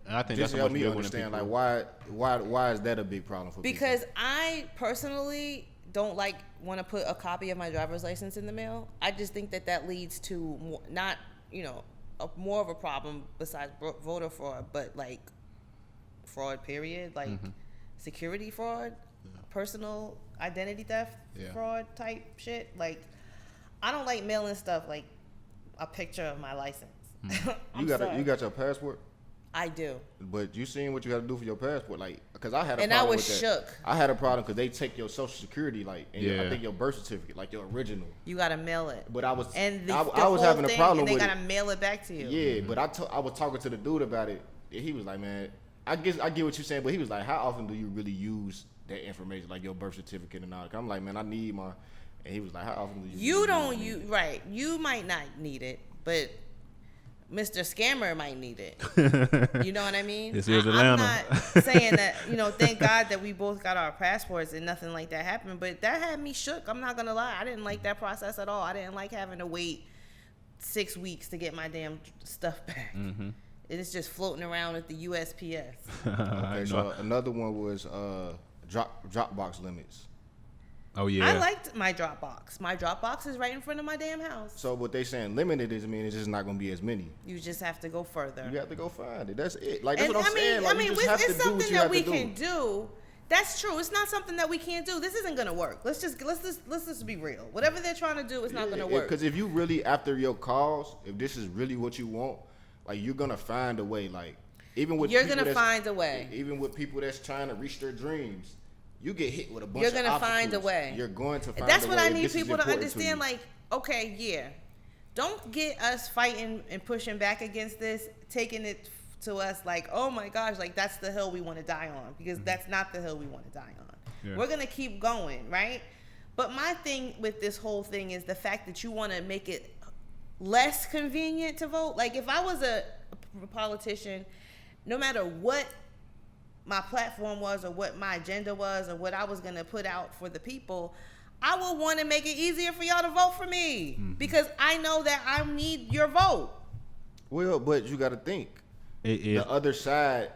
Speaker 2: I think
Speaker 3: just
Speaker 2: that's a
Speaker 3: help
Speaker 2: much
Speaker 3: me
Speaker 2: bigger one
Speaker 3: understand,
Speaker 2: than
Speaker 3: like,
Speaker 2: people.
Speaker 3: why is that a big problem for
Speaker 1: Because I personally don't want to put a copy of my driver's license in the mail. I just think that leads to not, more of a problem besides voter fraud, but like fraud period, like security fraud, personal identity theft fraud type shit. Like, I don't like mailing stuff like a picture of my license.
Speaker 3: You got your passport?
Speaker 1: I do.
Speaker 3: But you seen what you got to do for your passport, like, because I had a
Speaker 1: And
Speaker 3: problem
Speaker 1: I was
Speaker 3: with that.
Speaker 1: shook.
Speaker 3: I had a problem because they take your social security, like, and
Speaker 2: Yeah.
Speaker 3: I think your birth certificate, like your original.
Speaker 1: You gotta mail it.
Speaker 3: But I was,
Speaker 1: And
Speaker 3: I
Speaker 1: the
Speaker 3: was
Speaker 1: whole
Speaker 3: having a
Speaker 1: thing,
Speaker 3: problem
Speaker 1: and
Speaker 3: with
Speaker 1: they
Speaker 3: it.
Speaker 1: gotta mail it back to you.
Speaker 3: Yeah, but I was talking to the dude about it, and he was like, man, I get what you're saying, but he was like, how often do you really use that information, like your birth certificate and all that? I'm like, man, I need my, and he was like, how often do you
Speaker 1: You
Speaker 3: really
Speaker 1: don't,
Speaker 3: use it?
Speaker 1: right. You might not need it, but Mr. Scammer might need it. You know what I mean?
Speaker 2: This is
Speaker 1: I'm
Speaker 2: Atlanta.
Speaker 1: not saying that, thank God that we both got our passports and nothing like that happened, but that had me shook. I'm not going to lie. I didn't like that process at all. I didn't like having to wait 6 weeks to get my damn stuff back. It's just floating around at the USPS.
Speaker 3: Okay, so another one was Dropbox limits.
Speaker 2: Oh yeah.
Speaker 1: I liked my Dropbox. My Dropbox is right in front of my damn house.
Speaker 3: So what they saying limited is, it's just not gonna be as many.
Speaker 1: You just have to go further.
Speaker 3: You have to go find it. That's it. Like, that's
Speaker 1: And
Speaker 3: what I'm saying. Like, you just have to
Speaker 1: it's
Speaker 3: do
Speaker 1: something
Speaker 3: what you
Speaker 1: that
Speaker 3: have
Speaker 1: we
Speaker 3: to do.
Speaker 1: can do. That's true. It's not something that we can't do. This isn't gonna work. Let's just be real. Whatever they're trying to do, it's not gonna work.
Speaker 3: Because if you really after your cause, if this is really what you want, like, you're gonna find a way. Like, even with
Speaker 1: You're
Speaker 3: people
Speaker 1: gonna
Speaker 3: that's-
Speaker 1: find a way.
Speaker 3: Even with people that's trying to reach their dreams, you get hit with a bunch
Speaker 1: You're
Speaker 3: of
Speaker 1: gonna find a
Speaker 3: obstacles.
Speaker 1: way.
Speaker 3: You're going to find
Speaker 1: That's
Speaker 3: a
Speaker 1: what
Speaker 3: way
Speaker 1: I
Speaker 3: if
Speaker 1: need
Speaker 3: this is
Speaker 1: people to
Speaker 3: important
Speaker 1: understand.
Speaker 3: you.
Speaker 1: Like, okay, yeah, don't get us fighting and pushing back against this, taking it to us like, oh my gosh, like that's the hill we want to die on, because that's not the hill we want to die on.
Speaker 2: Yeah.
Speaker 1: We're gonna keep going, right? But my thing with this whole thing is the fact that you want to make it less convenient to vote. Like, if I was a politician, no matter what my platform was or what my agenda was or what I was going to put out for the people, I would want to make it easier for y'all to vote for me, because I know that I need your vote.
Speaker 3: Well, but you got to think.
Speaker 2: The
Speaker 3: The other side,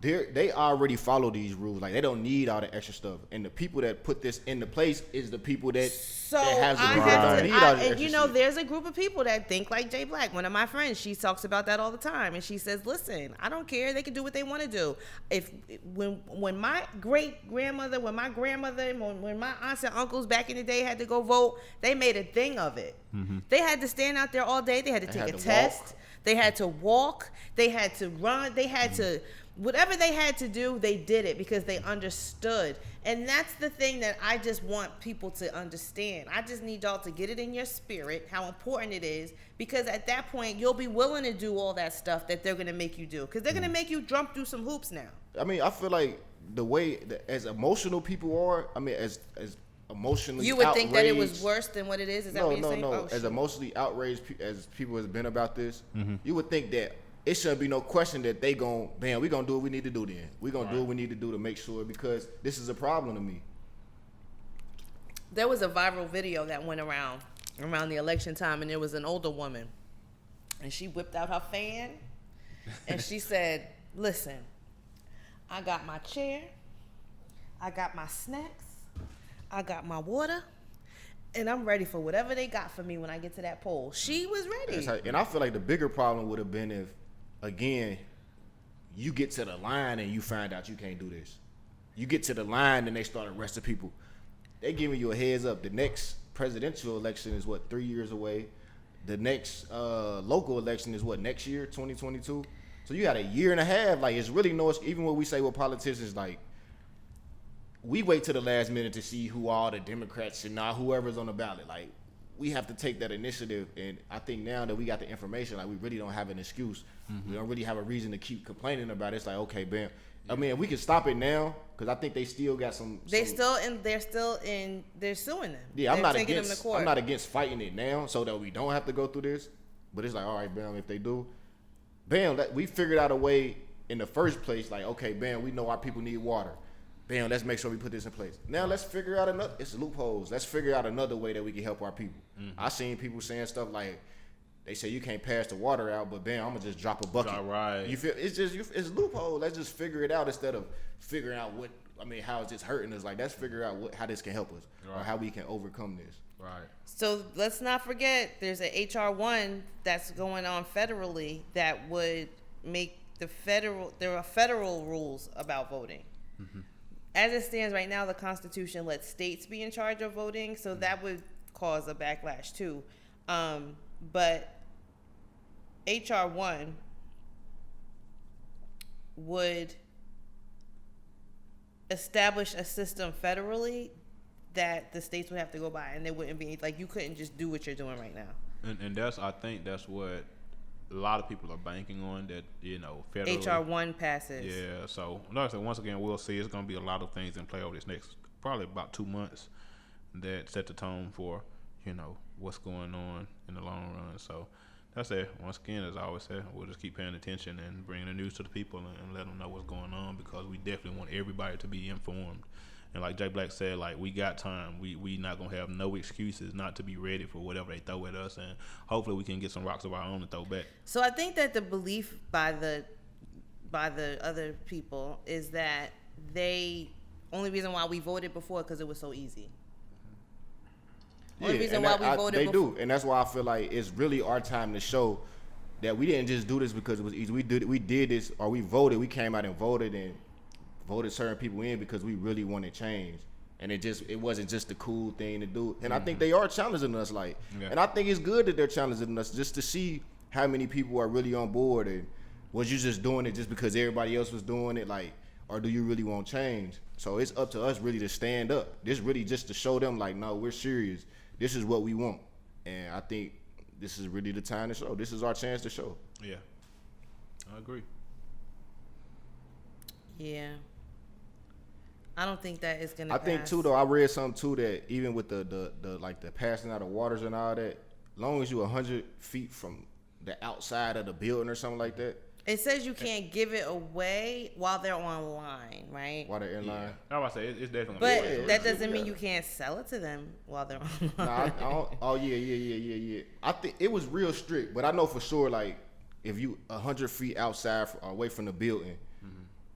Speaker 3: they already follow these rules. Like, they don't need all the extra stuff. And the people that put this into place is the people that
Speaker 1: So
Speaker 3: that has the
Speaker 1: I
Speaker 3: rules that
Speaker 1: have
Speaker 3: don't
Speaker 1: to,
Speaker 3: need all the
Speaker 1: and
Speaker 3: extra shit.
Speaker 1: there's a group of people that think like Jay Black. One of my friends, she talks about that all the time, and she says, "Listen, I don't care. They can do what they want to do. When my great grandmother, when my grandmother, when my aunts and uncles back in the day had to go vote, they made a thing of it. They had to stand out there all day. They had to take a test. They had to walk. They had to run. They had to." Whatever they had to do, they did it because they understood. And that's the thing that I just want people to understand. I just need y'all to get it in your spirit, how important it is, because at that point, you'll be willing to do all that stuff that they're going to make you do, because they're going to make you jump through some hoops now.
Speaker 3: I mean, I feel like the way that as emotional people are, I mean, as emotionally
Speaker 1: You would think that it was
Speaker 3: outraged-
Speaker 1: worse than what it is? Is that what you're saying?
Speaker 3: No.
Speaker 1: Oh,
Speaker 3: As
Speaker 1: shit.
Speaker 3: emotionally outraged as people has been about this, you would think that it shouldn't be no question that they gon' we gonna do what we need to do then. We gonna do what we need to do to make sure, because this is a problem to me.
Speaker 1: There was a viral video that went around the election time, and there was an older woman, and she whipped out her fan, And she said, listen, I got my chair, I got my snacks, I got my water, and I'm ready for whatever they got for me when I get to that poll. She was ready.
Speaker 3: And I feel like the bigger problem would have been if, again, you get to the line and you find out you can't do this. You get to the line and they start arresting people. They giving you a heads up. The next presidential election is 3 years away. The next local election is next year, 2022. So you got a year and a half. Like, it's really even what we say with politicians, like, we wait till the last minute to see who all the Democrats and whoever's on the ballot. Like, we have to take that initiative. And I think now that we got the information, like, we really don't have an excuse. Mm-hmm. We don't really have a reason to keep complaining about it. It's like, okay, bam. I mean, we can stop it now because I think they still got some. They're suing them. Yeah, I'm not against fighting it now so that we don't have to go through this. But it's like, all right, bam, if they do, bam, we figured out a way in the first place. Like, okay, bam, we know our people need water. Bam, let's make sure we put this in place. Now let's figure out it's loopholes. Let's figure out another way that we can help our people. Mm-hmm. I seen people saying stuff like, they say you can't pass the water out, but bam, I'm gonna just drop a bucket. Right. You feel it's loophole. Let's just figure it out instead of figuring out how is this hurting us? Like, let's figure out how this can help us or how we can overcome this.
Speaker 2: Right.
Speaker 1: So let's not forget there's an HR 1 that's going on federally that would make there are federal rules about voting. Mm-hmm. As it stands right now, the Constitution lets states be in charge of voting, so that would cause a backlash too. But HR 1 would establish a system federally that the states would have to go by, and they wouldn't be like, you couldn't just do what you're doing right now.
Speaker 2: And I think that's what a lot of people are banking on, that, federally.
Speaker 1: HR 1 passes.
Speaker 2: Yeah, so like I said, once again, we'll see. It's going to be a lot of things in play over this next probably about 2 months that set the tone for, what's going on in the long run. So that's it. Once again, as I always say, we'll just keep paying attention and bringing the news to the people and let them know what's going on, because we definitely want everybody to be informed. And like Jay Black said, like, we got time. We not going to have no excuses not to be ready for whatever they throw at us, and hopefully we can get some rocks of our own to throw back.
Speaker 1: So I think that the belief by the other people is that only reason why we voted before because it was so easy. Only reason why we voted
Speaker 3: they
Speaker 1: before.
Speaker 3: do, and that's why I feel like it's really our time to show that we didn't just do this because it was easy. We did this, or we voted. We came out and voted certain people in because we really wanted change, and it wasn't just the cool thing to do. And I think they are challenging us, and I think it's good that they're challenging us just to see how many people are really on board, and was you just doing it just because everybody else was doing it, like, or do you really want change? So it's up to us really to stand up. This really just to show them, like, no, we're serious. This is what we want. And I think this is really the time to show. This is our chance to show.
Speaker 2: Yeah, I agree.
Speaker 1: Yeah. I don't think that is going to pass.
Speaker 3: I think, too, though, I read something, too, that even with the passing out of waters and all that, as long as you're 100 feet from the outside of the building or something like that.
Speaker 1: It says you can't give it away while they're online, right?
Speaker 3: While they're in line.
Speaker 2: I was about to say, it's definitely.
Speaker 1: But that doesn't mean you can't sell it to them while they're online.
Speaker 3: Yeah. I think it was real strict, but I know for sure, like, if you 100 feet outside or away from the building,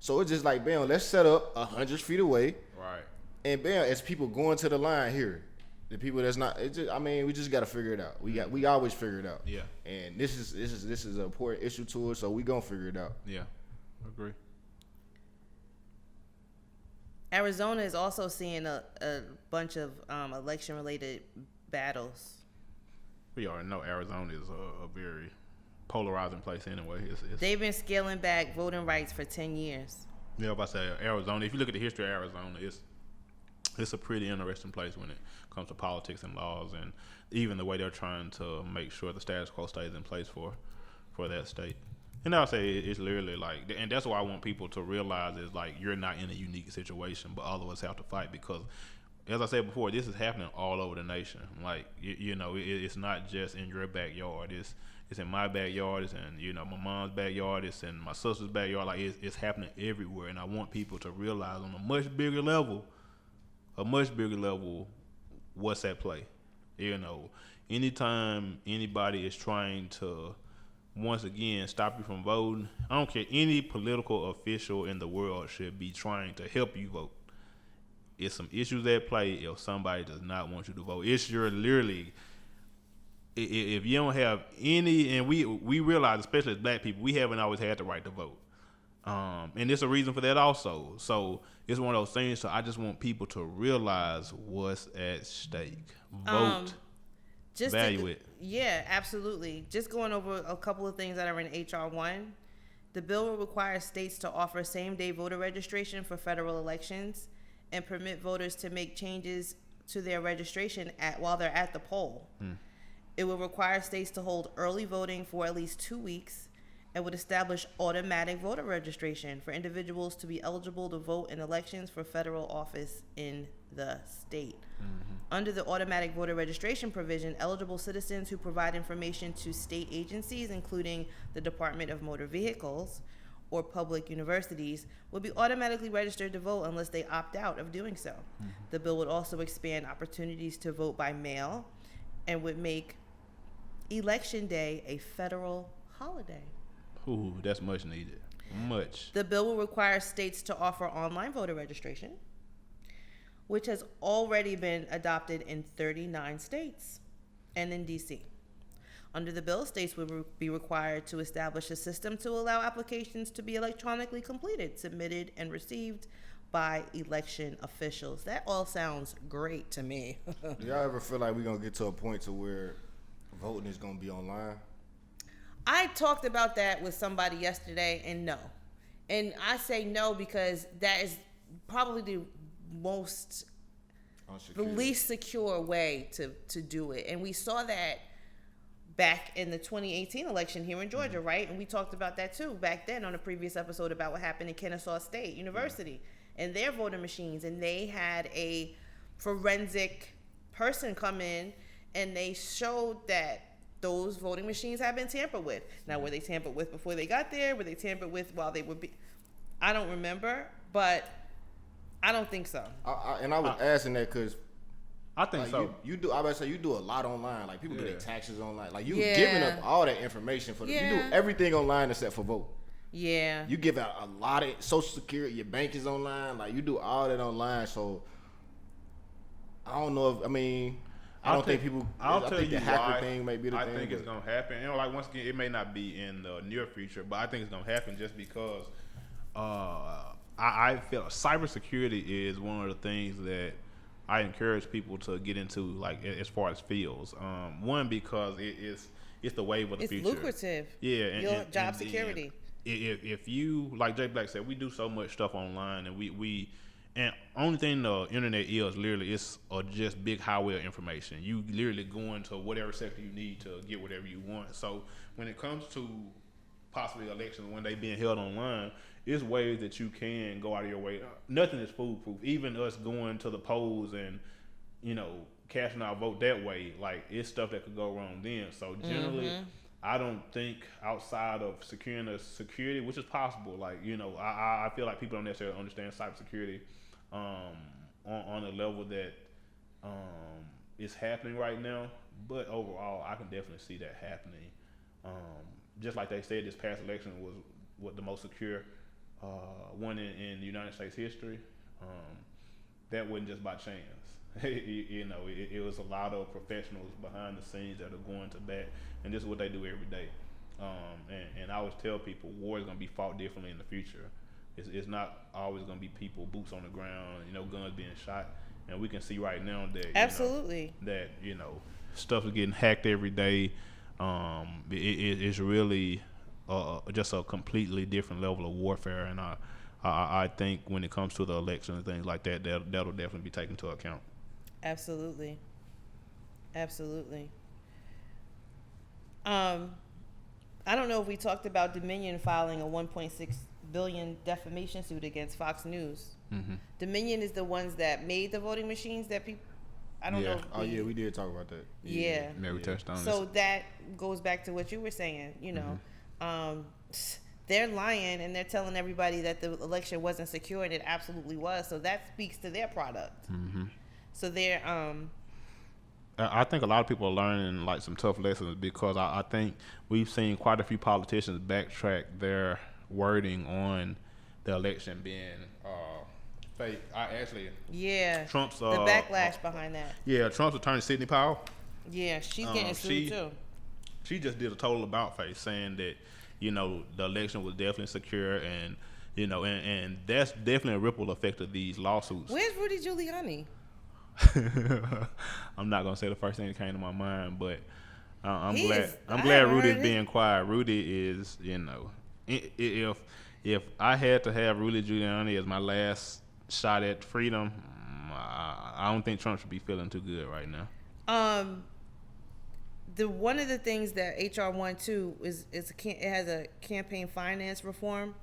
Speaker 3: so it's just like, bam, let's set up 100 feet away.
Speaker 2: Right.
Speaker 3: And bam, as people going to the line here, the people that's not, we just got to figure it out. We always figure it out. Yeah. And this is an important issue to us, so we gonna figure it out.
Speaker 2: Yeah, I agree.
Speaker 1: Arizona is also seeing a bunch of election-related battles.
Speaker 2: We already know Arizona is a very polarizing place anyway.
Speaker 1: They've been scaling back voting rights for 10 years.
Speaker 2: Yeah, if I say Arizona, if you look at the history of Arizona, it's a pretty interesting place when it comes to politics and laws, and even the way they're trying to make sure the status quo stays in place for that state. And I'll say it's literally like, and that's why I want people to realize is, like, you're not in a unique situation, but all of us have to fight, because as I said before, this is happening all over the nation. Like, it's not just in your backyard. It's in my backyard. It's in, my mom's backyard. It's in my sister's backyard. Like, it's happening everywhere. And I want people to realize on a much bigger level, what's at play. Anytime anybody is trying to once again, stop you from voting. I don't care. Any political official in the world should be trying to help you vote. It's some issues at play if somebody does not want you to vote. It's your literally, if you don't have any, and we realize, especially as black people, we haven't always had the right to vote. And there's a reason for that also. So it's one of those things. So I just want people to realize what's at stake. Vote. Value it.
Speaker 1: Yeah, absolutely. Just going over a couple of things that are in HR 1. The bill will require states to offer same-day voter registration for federal elections and permit voters to make changes to their registration while they're at the poll. It will require states to hold early voting for at least 2 weeks and would establish automatic voter registration for individuals to be eligible to vote in elections for federal office in the state. Under the automatic voter registration provision, eligible citizens who provide information to state agencies, including the Department of Motor Vehicles or public universities, will be automatically registered to vote unless they opt out of doing so. The bill would also expand opportunities to vote by mail and would make Election Day a federal holiday.
Speaker 2: Ooh, that's much needed. Much.
Speaker 1: The bill will require states to offer online voter registration, which has already been adopted in 39 states and in D.C. Under the bill, states would be required to establish a system to allow applications to be electronically completed, submitted, and received by election officials. That all sounds great to me.
Speaker 3: Do y'all ever feel like we're going to get to a point to where voting is going to be online?
Speaker 1: I talked about that with somebody yesterday, and no. And I say no because that is probably the least secure way to do it. And we saw that back in the 2018 election here in Georgia, right? And we talked about that too back then on a previous episode about what happened in Kennesaw State University and their voter machines. And they had a forensic person come in and they showed that those voting machines have been tampered with. Now, were they tampered with before they got there? Were they tampered with while they would be? I don't remember, but I don't think so.
Speaker 3: I was asking that because
Speaker 2: I think
Speaker 3: like
Speaker 2: so.
Speaker 3: You do. I about to say you do a lot online. Like people do their taxes online. Like you
Speaker 1: Yeah.
Speaker 3: giving up all that information for them. You do everything online except for vote.
Speaker 1: Yeah.
Speaker 3: You give out a lot of Social Security. Your bank is online. Like you do all that online. So I don't know if I think people. I think the hacker thing may be the thing.
Speaker 2: I think it's gonna happen. You know, like once again, it may not be in the near future, but I think it's gonna happen just because I feel cybersecurity is one of the things that I encourage people to get into, like as far as fields. One, because it's the wave of the future.
Speaker 1: It's lucrative.
Speaker 2: Yeah,
Speaker 1: and job security.
Speaker 2: If you, like Jay Black said, we do so much stuff online, and we and only thing the internet is literally it's just big highway of information. You literally go into whatever sector you need to get whatever you want. So when it comes to possibly elections when they being held online, it's ways that you can go out of your way. Nothing is foolproof. Even us going to the polls and casting our vote that way, like it's stuff that could go wrong then. So generally, I don't think outside of securing the security, which is possible. Like I feel like people don't necessarily understand cybersecurity on a level that is happening right now. But overall, I can definitely see that happening. Just like they said, this past election was what the most secure one in the United States history. That wasn't just by chance. It was a lot of professionals behind the scenes that are going to bat, and this is what they do every day. And I always tell people, war is going to be fought differently in the future. It's not always going to be people, boots on the ground, guns being shot. And we can see right now that
Speaker 1: absolutely
Speaker 2: that stuff is getting hacked every day. It's really just a completely different level of warfare, and I think when it comes to the election and things like that, that'll definitely be taken into account.
Speaker 1: Absolutely. I don't know if we talked about Dominion filing a $1.6 billion defamation suit against Fox News. Mm-hmm. Dominion is the ones that made the voting machines that people. I don't know.
Speaker 3: We did talk about that.
Speaker 1: Yeah.
Speaker 2: We touched on this.
Speaker 1: So that goes back to what you were saying. They're lying and they're telling everybody that the election wasn't secure, and it absolutely was. So that speaks to their product. Mm-hmm. So they're
Speaker 2: I think a lot of people are learning like some tough lessons because I think we've seen quite a few politicians backtrack their wording on the election being fake. Trump's
Speaker 1: the backlash behind that.
Speaker 2: Yeah, Trump's attorney Sidney Powell.
Speaker 1: Yeah, she's getting sued too.
Speaker 2: She just did a total about face saying that, you know, the election was definitely secure and, you know, and that's definitely a ripple effect of these lawsuits.
Speaker 1: Where's Rudy Giuliani?
Speaker 2: I'm not gonna say the first thing that came to my mind, but I'm glad Rudy's being quiet. Rudy is, you know, if I had to have Rudy Giuliani as my last shot at freedom, I don't think Trump should be feeling too good right now.
Speaker 1: One of the things that HR 1.2 it has a campaign finance reform.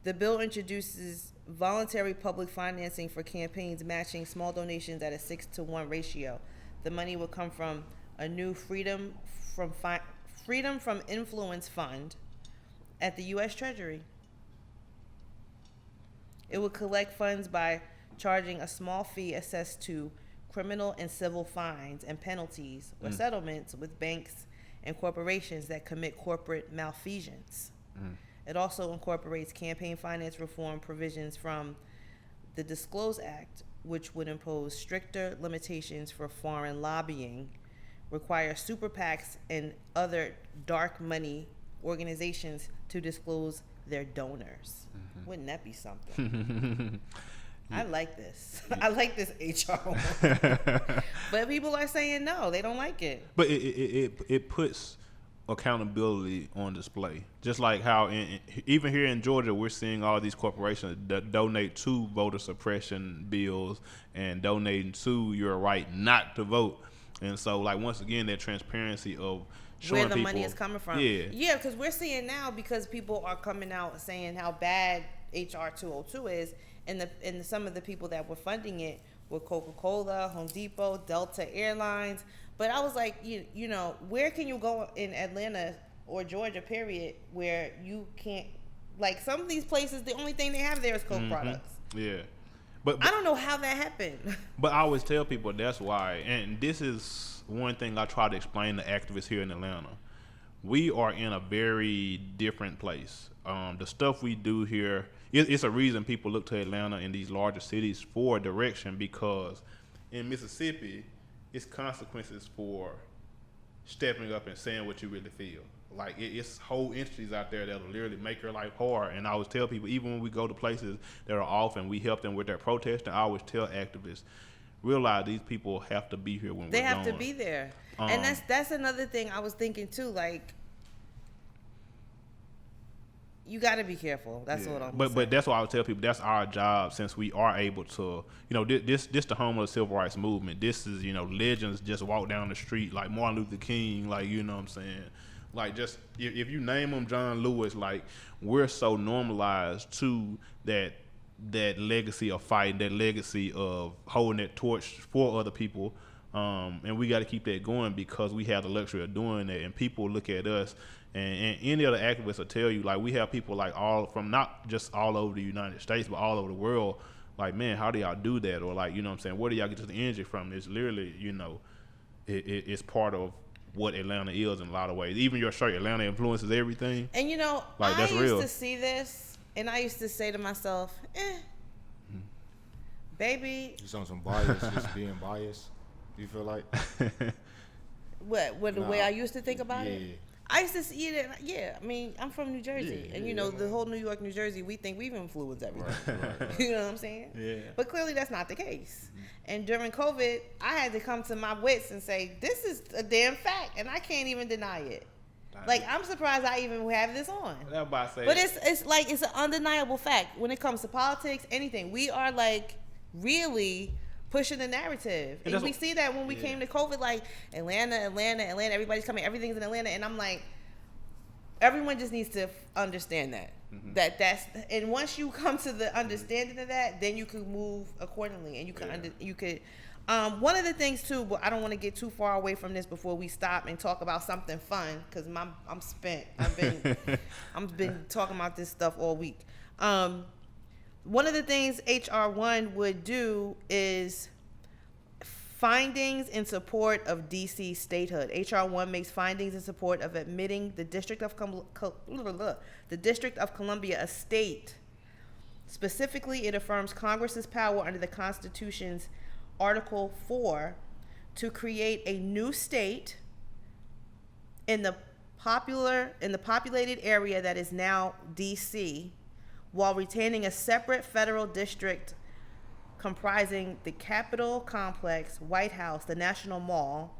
Speaker 1: The bill introduces voluntary public financing for campaigns matching small donations at a 6-to-1 ratio. The money will come from a new Freedom from Influence Fund at the U.S. Treasury. It will collect funds by charging a small fee assessed to criminal and civil fines and penalties or settlements with banks and corporations that commit corporate malfeasance. It also incorporates campaign finance reform provisions from the Disclose Act, which would impose stricter limitations for foreign lobbying, require super PACs and other dark money organizations to disclose their donors. Wouldn't that be something? I like this. I like this HR. But people are saying no, they don't like it.
Speaker 2: But it puts accountability on display. Just like how even here in Georgia, we're seeing all these corporations that donate to voter suppression bills and donating to your right not to vote. And so, like, once again, that transparency of showing
Speaker 1: where the
Speaker 2: people,
Speaker 1: money is coming from. Yeah, because we're seeing now, because people are coming out saying how bad HR 202 is, and some of the people that were funding it were Coca-Cola, Home Depot, Delta Airlines. But I was like, you know, where can you go in Atlanta or Georgia, period, where you can't, like, some of these places, the only thing they have there is Coke products.
Speaker 2: Yeah. But
Speaker 1: I don't know how that happened.
Speaker 2: But I always tell people that's why, and this is one thing I try to explain to activists here in Atlanta. We are in a very different place. The stuff we do here, it's a reason people look to Atlanta and these larger cities for direction, because in Mississippi, it's consequences for stepping up and saying what you really feel. Like, it's whole entities out there that'll literally make your life hard. And I always tell people, even when we go to places that are off and we help them with their protest, I always tell activists, realize these people have to be here when
Speaker 1: they
Speaker 2: we're
Speaker 1: have
Speaker 2: gone.
Speaker 1: to be there. And that's another thing I was thinking too, like, you got to be careful. That's what I'm saying.
Speaker 2: But that's why I would tell people that's our job, since we are able to, you know, this the home of the civil rights movement. This is, you know, legends just walk down the street like Martin Luther King, like, you know what I'm saying? Like, just if you name them John Lewis, like, we're so normalized to that legacy of fighting, that legacy of holding that torch for other people. And we got to keep that going because we have the luxury of doing that. And people look at us, and any other activists will tell you, like, we have people like all from not just all over the United States, but all over the world. Like, man, how do y'all do that? Or, like, you know what I'm saying? Where do y'all get to the energy from? It's literally, you know, it's part of what Atlanta is in a lot of ways. Even your shirt, Atlanta influences everything.
Speaker 1: And, you know,
Speaker 2: like, that's
Speaker 1: I
Speaker 2: real.
Speaker 1: used to see this, and I used to say to myself, baby.
Speaker 3: Just on some bias, just being biased. You feel like?
Speaker 1: The way I used to think about it? I used to see it, I mean, I'm from New Jersey, and, you know, the whole New York, New Jersey, we think we've influenced everything. Right. You know what I'm saying?
Speaker 2: Yeah.
Speaker 1: But clearly that's not the case. And during COVID, I had to come to my wits and say, this is a damn fact, and I can't even deny it. Like, I'm surprised I even have this on. But it's like, it's an undeniable fact. When it comes to politics, anything, we are, like, really pushing the narrative. And we see that when we came to COVID, like, Atlanta, everybody's coming, everything's in Atlanta. And I'm like, everyone just needs to understand that. And once you come to the understanding of that, then you can move accordingly. And you could one of the things too, but I don't want to get too far away from this before we stop and talk about something fun, because I'm spent. I've been talking about this stuff all week. One of the things HR 1 would do is Findings in support of D.C. statehood. H.R. 1 makes findings in support of admitting the District of Columbia a state. Specifically, it affirms Congress's power under the Constitution's Article 4 to create a new state in the populated area that is now D.C., while retaining a separate federal district comprising the Capitol Complex, White House, the National Mall,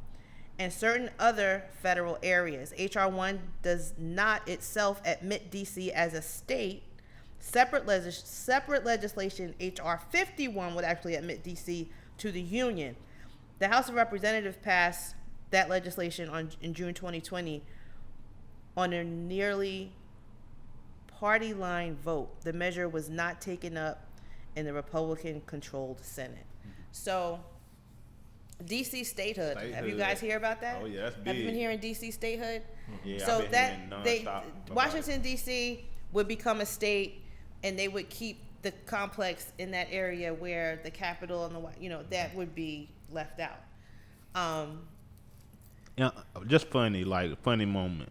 Speaker 1: and certain other federal areas. H.R. 1 does not itself admit D.C. as a state. Separate legislation, H.R. 51, would actually admit D.C. to the Union. The House of Representatives passed that legislation in June 2020 on a nearly party line vote. The measure was not taken up in the Republican-controlled Senate. So, D.C. statehood. Have you guys hear about that?
Speaker 2: Oh yeah, that's big.
Speaker 1: Have you been hearing D.C. statehood?
Speaker 2: Yeah,
Speaker 1: So
Speaker 2: I've been hearing nonstop
Speaker 1: Washington D.C. would become a state, and they would keep the complex in that area where the Capitol and that would be left out.
Speaker 2: Yeah, just funny moment.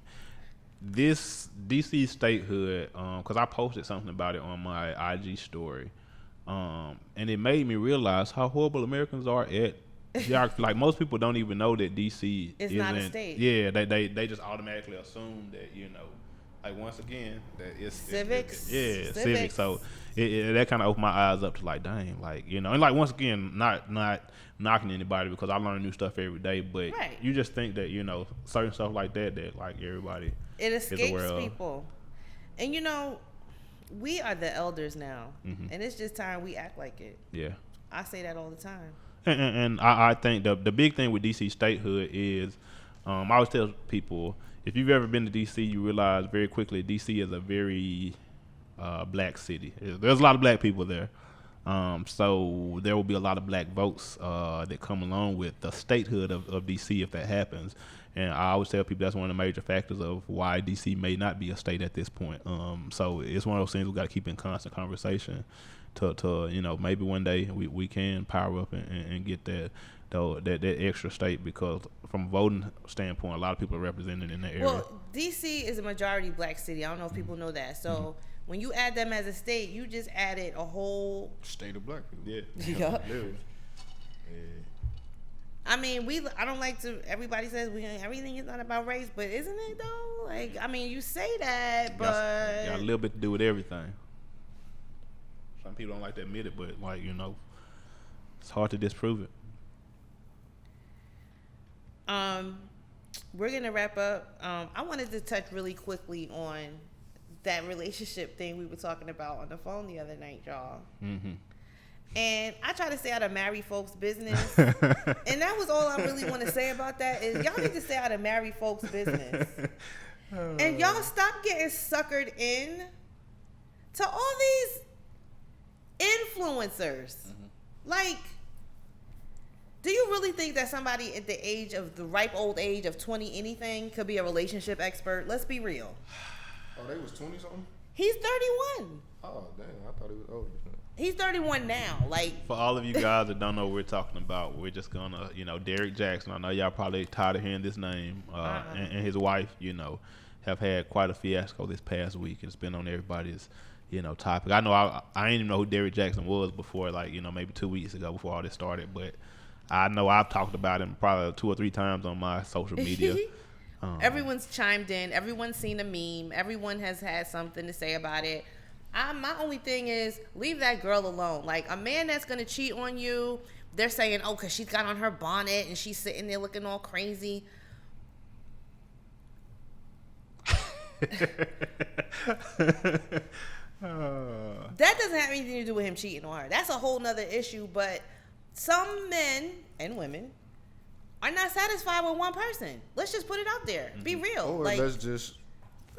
Speaker 2: This DC statehood, because I posted something about it on my IG story, and it made me realize how horrible Americans are at geography. Like, most people don't even know that DC
Speaker 1: It's
Speaker 2: isn't
Speaker 1: not a state.
Speaker 2: Yeah, they just automatically assume that, like, once again, that it's
Speaker 1: Civics.
Speaker 2: civics. So that kind of opened my eyes up to, like, dang, like, and like, once again, not knocking anybody, because I learn new stuff every day, but
Speaker 1: Right.
Speaker 2: you just think that certain stuff like that like everybody
Speaker 1: It
Speaker 2: is
Speaker 1: escapes
Speaker 2: aware of.
Speaker 1: people. And we are the elders now,
Speaker 2: Mhm.
Speaker 1: and it's just time we act like it.
Speaker 2: Yeah.
Speaker 1: I say that all the time.
Speaker 2: And I think the big thing with DC statehood is, I always tell people, if you've ever been to DC, you realize very quickly DC is a very black city. There's a lot of black people there. So there will be a lot of black votes that come along with the statehood of DC if that happens. And I always tell people that's one of the major factors of why DC may not be a state at this point. So it's one of those things we got to keep in constant conversation to maybe one day we can power up and get that extra state, because from a voting standpoint, a lot of people are represented in that area.
Speaker 1: Well, D.C. is a majority black city. I don't know if people know that. So when you add them as a state, you just added a whole
Speaker 3: State of black people.
Speaker 2: Yeah.
Speaker 1: Yeah.
Speaker 3: Literally. Yeah.
Speaker 1: I mean, I don't like to. Everybody says everything is not about race, but isn't it though? Like, I mean, you say that, but
Speaker 2: got a little bit to do with everything. Some people don't like to admit it, but it's hard to disprove it.
Speaker 1: We're gonna wrap up. I wanted to touch really quickly on that relationship thing we were talking about on the phone the other night, y'all. Mm-hmm. And I try to stay out of married folks' business, and that was all I really want to say about that. Is y'all need to stay out of married folks' business, and y'all stop getting suckered in to all these influencers. Mm-hmm. Like, do you really think that somebody at the ripe old age of 20 anything could be a relationship expert? Let's be real.
Speaker 3: Oh, they was 20 something?
Speaker 1: He's 31.
Speaker 3: Oh, damn. I thought he was older.
Speaker 1: He's 31 now. Like,
Speaker 2: for all of you guys that don't know what we're talking about, we're just gonna, Derek Jackson. I know y'all probably tired of hearing this name, and his wife, have had quite a fiasco this past week. It's been on everybody's, topic. I know I didn't even know who Derek Jackson was before, like, maybe 2 weeks ago before all this started, but I know I've talked about him probably 2 or 3 times on my social media.
Speaker 1: Everyone's chimed in. Everyone's seen a meme. Everyone has had something to say about it. My only thing is, leave that girl alone. Like, a man that's going to cheat on you, they're saying, oh, because she's got on her bonnet and she's sitting there looking all crazy. That doesn't have anything to do with him cheating on her. That's a whole nother issue. But some men and women are not satisfied with one person. Let's just put it out there. Be real.
Speaker 3: Or let's just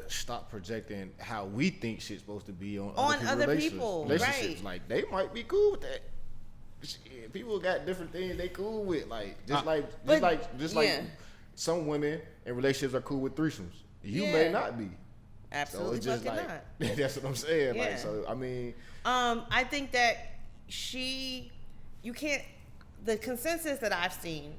Speaker 3: stop projecting how we think shit's supposed to be on
Speaker 1: other people.
Speaker 3: Relationships.
Speaker 1: Right.
Speaker 3: Like, they might be cool with that. Shit, people got different things they cool with. Like, just like some women in relationships are cool with threesomes. You may not be.
Speaker 1: Absolutely,
Speaker 3: so it's just
Speaker 1: fucking
Speaker 3: like,
Speaker 1: not.
Speaker 3: That's what I'm saying.
Speaker 1: Yeah.
Speaker 3: Like, so I mean,
Speaker 1: I think that the consensus that I've seen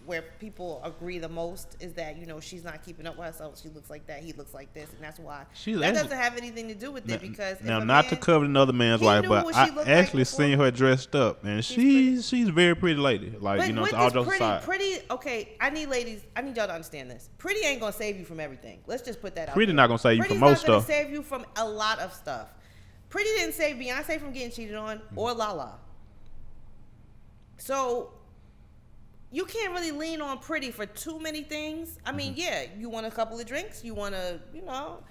Speaker 1: where people agree the most is that, you know, she's not keeping up with herself. She looks like that. He looks like this. And that's why. That doesn't have anything to do with it because
Speaker 2: now, not to cover another man's wife, but I actually seen her dressed up, and she's a very pretty lady. Like,
Speaker 1: but
Speaker 2: you know,
Speaker 1: with
Speaker 2: all
Speaker 1: this
Speaker 2: jokes aside.
Speaker 1: Pretty, okay, I need y'all to understand this. Pretty ain't going to save you from everything. Let's just put that out.
Speaker 2: Pretty not going to save you from most stuff.
Speaker 1: Pretty's not going to save you from a lot of stuff. Pretty didn't save Beyonce from getting cheated on or Lala. So you can't really lean on Pretty for too many things. I mean, yeah, you want a couple of drinks. You want to, you know,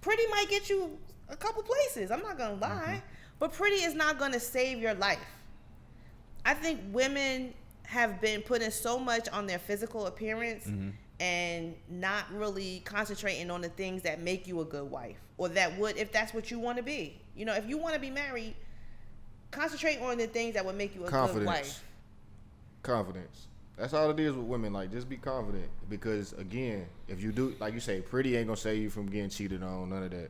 Speaker 1: Pretty might get you a couple places. I'm not going to lie. But Pretty is not going to save your life. I think women have been putting so much on their physical appearance and not really concentrating on the things that make you a good wife or that would, if that's what you want to be. You know, if you want to be married, concentrate on the things that would make you a good wife.
Speaker 3: Confidence. That's all it is with women. Like, just be confident. Because, again, if you do, like you say, Pretty ain't going to save you from getting cheated on, none of that.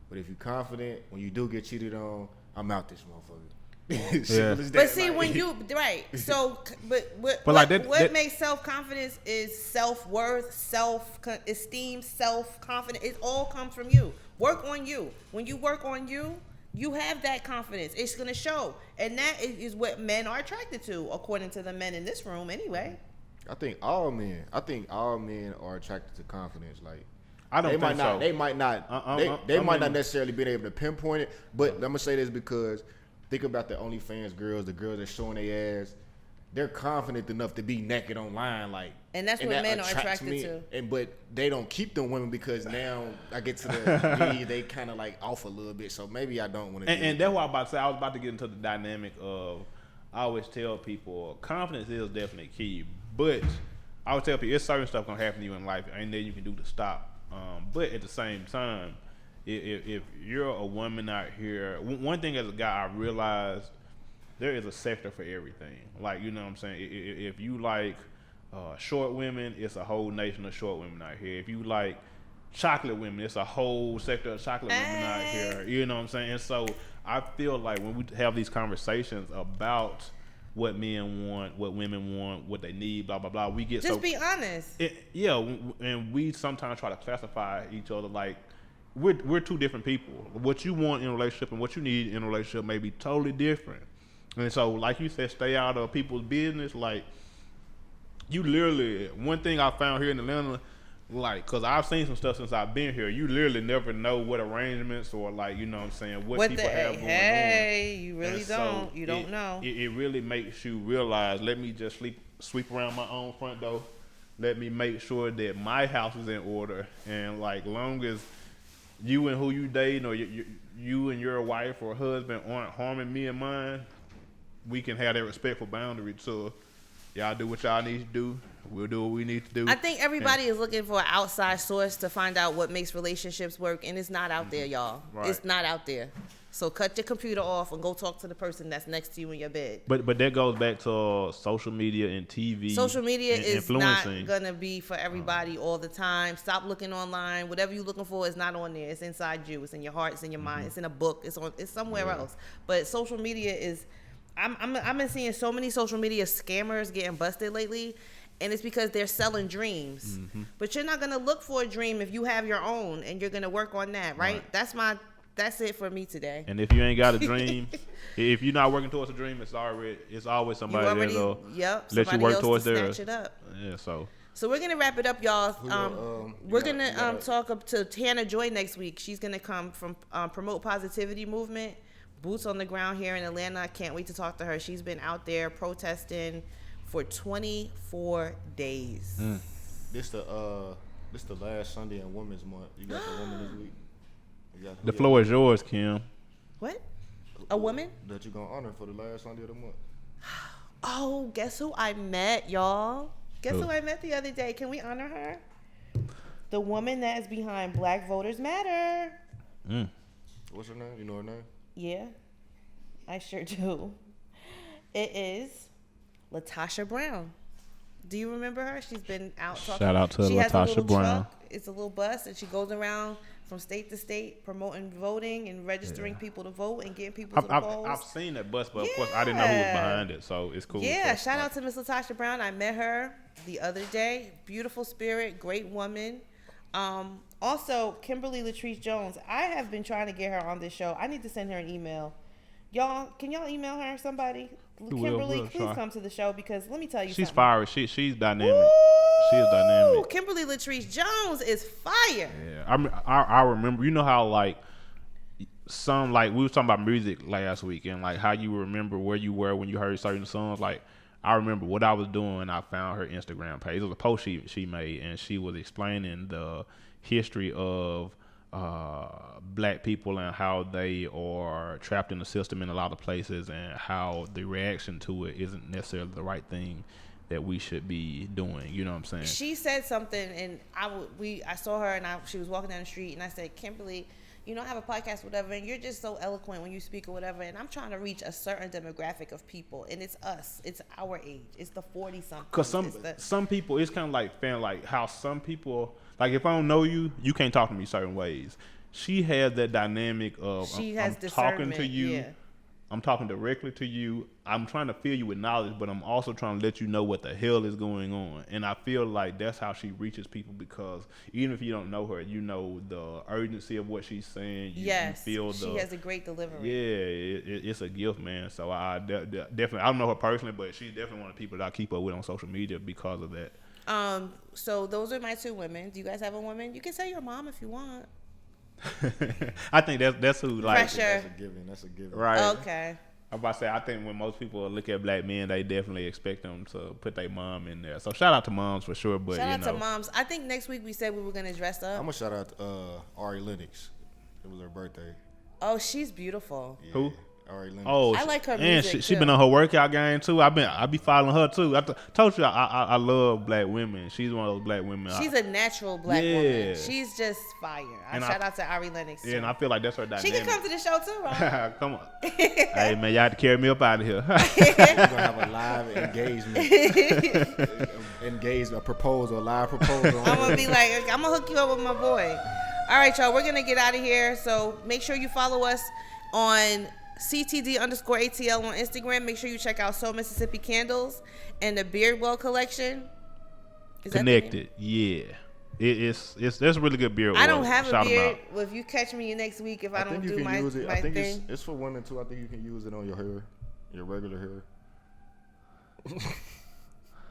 Speaker 3: But if you're confident, when you do get cheated on, I'm out this motherfucker.
Speaker 2: Yeah.
Speaker 1: But see, when you, right. So, but what
Speaker 2: like that
Speaker 1: makes self-confidence is self-worth, self-esteem, self-confidence. It all comes from you. Work on you. When you work on you, you have that confidence. It's going to show. And that is what men are attracted to, according to the men in this room anyway.
Speaker 3: I think all men are attracted to confidence. Like,
Speaker 2: I don't think so.
Speaker 3: They might not necessarily be able to pinpoint it, but I'm going to say this because think about the OnlyFans girls, the girls that showing their ass. They're confident enough to be naked online, like,
Speaker 1: and that's what men are attracted to.
Speaker 3: But they don't keep them women because now I get to the they kind of like off a little bit. So maybe I don't want to.
Speaker 2: And that's what I was about to say. I was about to get into the dynamic of. I always tell people confidence is definitely key, but I always tell people it's certain stuff gonna happen to you in life, and then you can do to stop. But at the same time, if you're a woman out here, one thing as a guy I realized. There is a sector for everything. Like, you know what I'm saying? If you like short women, it's a whole nation of short women out here. If you like chocolate women, it's a whole sector of chocolate women out here. You know what I'm saying? And so I feel like when we have these conversations about what men want, what women want, what they need, blah, blah, blah, we get
Speaker 1: Just be honest.
Speaker 2: And we sometimes try to classify each other like we're two different people. What you want in a relationship and what you need in a relationship may be totally different. And so, like you said, stay out of people's business. Like, you literally, one thing I found here in Atlanta, like, because I've seen some stuff since I've been here, you literally never know what arrangements or, like, you know what I'm saying, what people have going on.
Speaker 1: Hey, you really
Speaker 2: and
Speaker 1: don't.
Speaker 2: So
Speaker 1: you don't know.
Speaker 2: It really makes you realize, let me just sweep around my own front door. Let me make sure that my house is in order. And, like, long as you and who you dating or you and your wife or husband aren't harming me and mine, we can have that respectful boundary to y'all do what y'all need to do. We'll do what we need to do.
Speaker 1: I think everybody is looking for an outside source to find out what makes relationships work, and it's not out there, y'all.
Speaker 2: Right.
Speaker 1: It's not out there. So cut your computer off and go talk to the person that's next to you in your bed.
Speaker 2: But that goes back to social media and TV.
Speaker 1: Social media is not
Speaker 2: influencing.
Speaker 1: gonna be for everybody all the time. Stop looking online. Whatever you're looking for is not on there. It's inside you. It's in your heart. It's in your mind. It's in a book. It's somewhere else. But social media is. I've been seeing so many social media scammers getting busted lately, and it's because they're selling dreams. But you're not gonna look for a dream if you have your own, and you're gonna work on that, right? That's it for me today.
Speaker 2: And if you ain't got a dream, if you're not working towards a dream, it's always somebody that'll let you work towards theirs.
Speaker 1: Snatch it up.
Speaker 2: Yeah, so
Speaker 1: we're gonna wrap it up, y'all. We're gonna talk to Tana Joy next week. She's gonna come from Promote Positivity Movement. Boots on the ground here in Atlanta. I can't wait to talk to her. She's been out there protesting for 24 days.
Speaker 3: This the last Sunday in Women's Month. You got the woman this week.
Speaker 2: The floor is yours, Kim.
Speaker 1: What? A woman?
Speaker 3: That you gonna honor for the last Sunday of the month.
Speaker 1: Oh, guess who I met, y'all? Guess who I met the other day? Can we honor her? The woman that is behind Black Voters Matter.
Speaker 3: What's her name? You know her name?
Speaker 1: Yeah, I sure do. It is LaTasha Brown. Do you remember her? She's been out talking.
Speaker 2: Shout out to LaTasha Brown.
Speaker 1: Truck. It's a little bus, and she goes around from state to state, promoting voting and registering people to vote and getting people to the polls.
Speaker 2: I've seen that bus, but of course I didn't know who was behind it, so it's cool.
Speaker 1: Yeah, shout out to Miss Latasha Brown. I met her the other day. Beautiful spirit, great woman. Also, Kimberly Latrice Jones. I have been trying to get her on this show. I need to send her an email. Y'all, can y'all email her, somebody? Kimberly, please come to the show because let me tell you
Speaker 2: she's
Speaker 1: something.
Speaker 2: fiery. She's dynamic.
Speaker 1: Woo!
Speaker 2: She is dynamic.
Speaker 1: Kimberly Latrice Jones is fire.
Speaker 2: Yeah, I remember. You know how like some like we was talking about music last week and like how you remember where you were when you heard certain songs. Like I remember what I was doing. I found her Instagram page. It was a post she made, and she was explaining the history of black people and how they are trapped in the system in a lot of places, and how the reaction to it isn't necessarily the right thing that we should be doing. You know what I'm saying? She
Speaker 1: said something, and I saw her, and she was walking down the street, and I said, Kimberly, you know, I have a podcast, whatever, and you're just so eloquent when you speak or whatever, and I'm trying to reach a certain demographic of people, and it's us. It's our age. It's the 40-something.
Speaker 2: Because some people, it's kind of like how some people, like if I don't know you, you can't talk to me certain ways. She has that dynamic of I'm talking to you. Yeah. I'm talking directly to you. I'm trying to fill you with knowledge, but I'm also trying to let you know what the hell is going on. And I feel like that's how she reaches people, because even if you don't know her, you know the urgency of what she's saying. You feel
Speaker 1: she has a great delivery.
Speaker 2: Yeah, it's a gift, man. So I definitely, I don't know her personally, but she's definitely one of the people that I keep up with on social media because of that.
Speaker 1: So those are my two women. Do you guys have a woman? You can say your mom if you want.
Speaker 2: I think that's who like
Speaker 1: pressure.
Speaker 3: That's a given.
Speaker 2: Right.
Speaker 1: Okay.
Speaker 2: I'm about to say, I think when most people look at black men, they definitely expect them to put their mom in there. So shout out to moms for sure. But
Speaker 1: shout out to moms. I think next week we said we were gonna dress up.
Speaker 3: I'm gonna shout out Ari Lennox. It was her birthday.
Speaker 1: Oh, she's beautiful.
Speaker 3: Yeah.
Speaker 2: Who?
Speaker 3: Ari Lennox.
Speaker 2: Oh,
Speaker 1: I like her music
Speaker 2: and she been on her workout game too. I be following her too. I told you I love black women. She's one of those black women.
Speaker 1: She's a natural black woman. She's just fire. Shout out to Ari Lennox.
Speaker 2: Yeah, and I feel like that's her dynamic.
Speaker 1: She can come to the show too, right?
Speaker 2: Come on. Hey man, y'all have to carry me up out of here.
Speaker 3: We're gonna have a live engagement, a proposal, a live proposal.
Speaker 1: I'm gonna be like, I'm gonna hook you up with my boy. All right, y'all, we're gonna get out of here. So make sure you follow us on CTD_ATL on Instagram. Make sure you check out Soul Mississippi Candles and the Beardwell collection. Is
Speaker 2: Connected, yeah. It's there's really good beard.
Speaker 1: I don't have a beard. Well, if you catch me next week, if I don't do my
Speaker 3: I think
Speaker 1: thing,
Speaker 3: it's for women too. I think you can use it on your hair, your regular hair.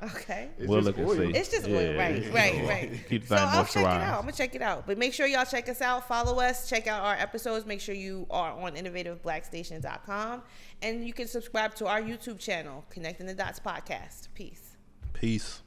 Speaker 1: Okay.
Speaker 2: We'll look and see.
Speaker 1: It's just oil, right.
Speaker 2: Keep
Speaker 1: so I'll check it out. I'm gonna check it out. But make sure y'all check us out. Follow us. Check out our episodes. Make sure you are on innovativeblackstation.com, and you can subscribe to our YouTube channel, Connecting the Dots Podcast. Peace.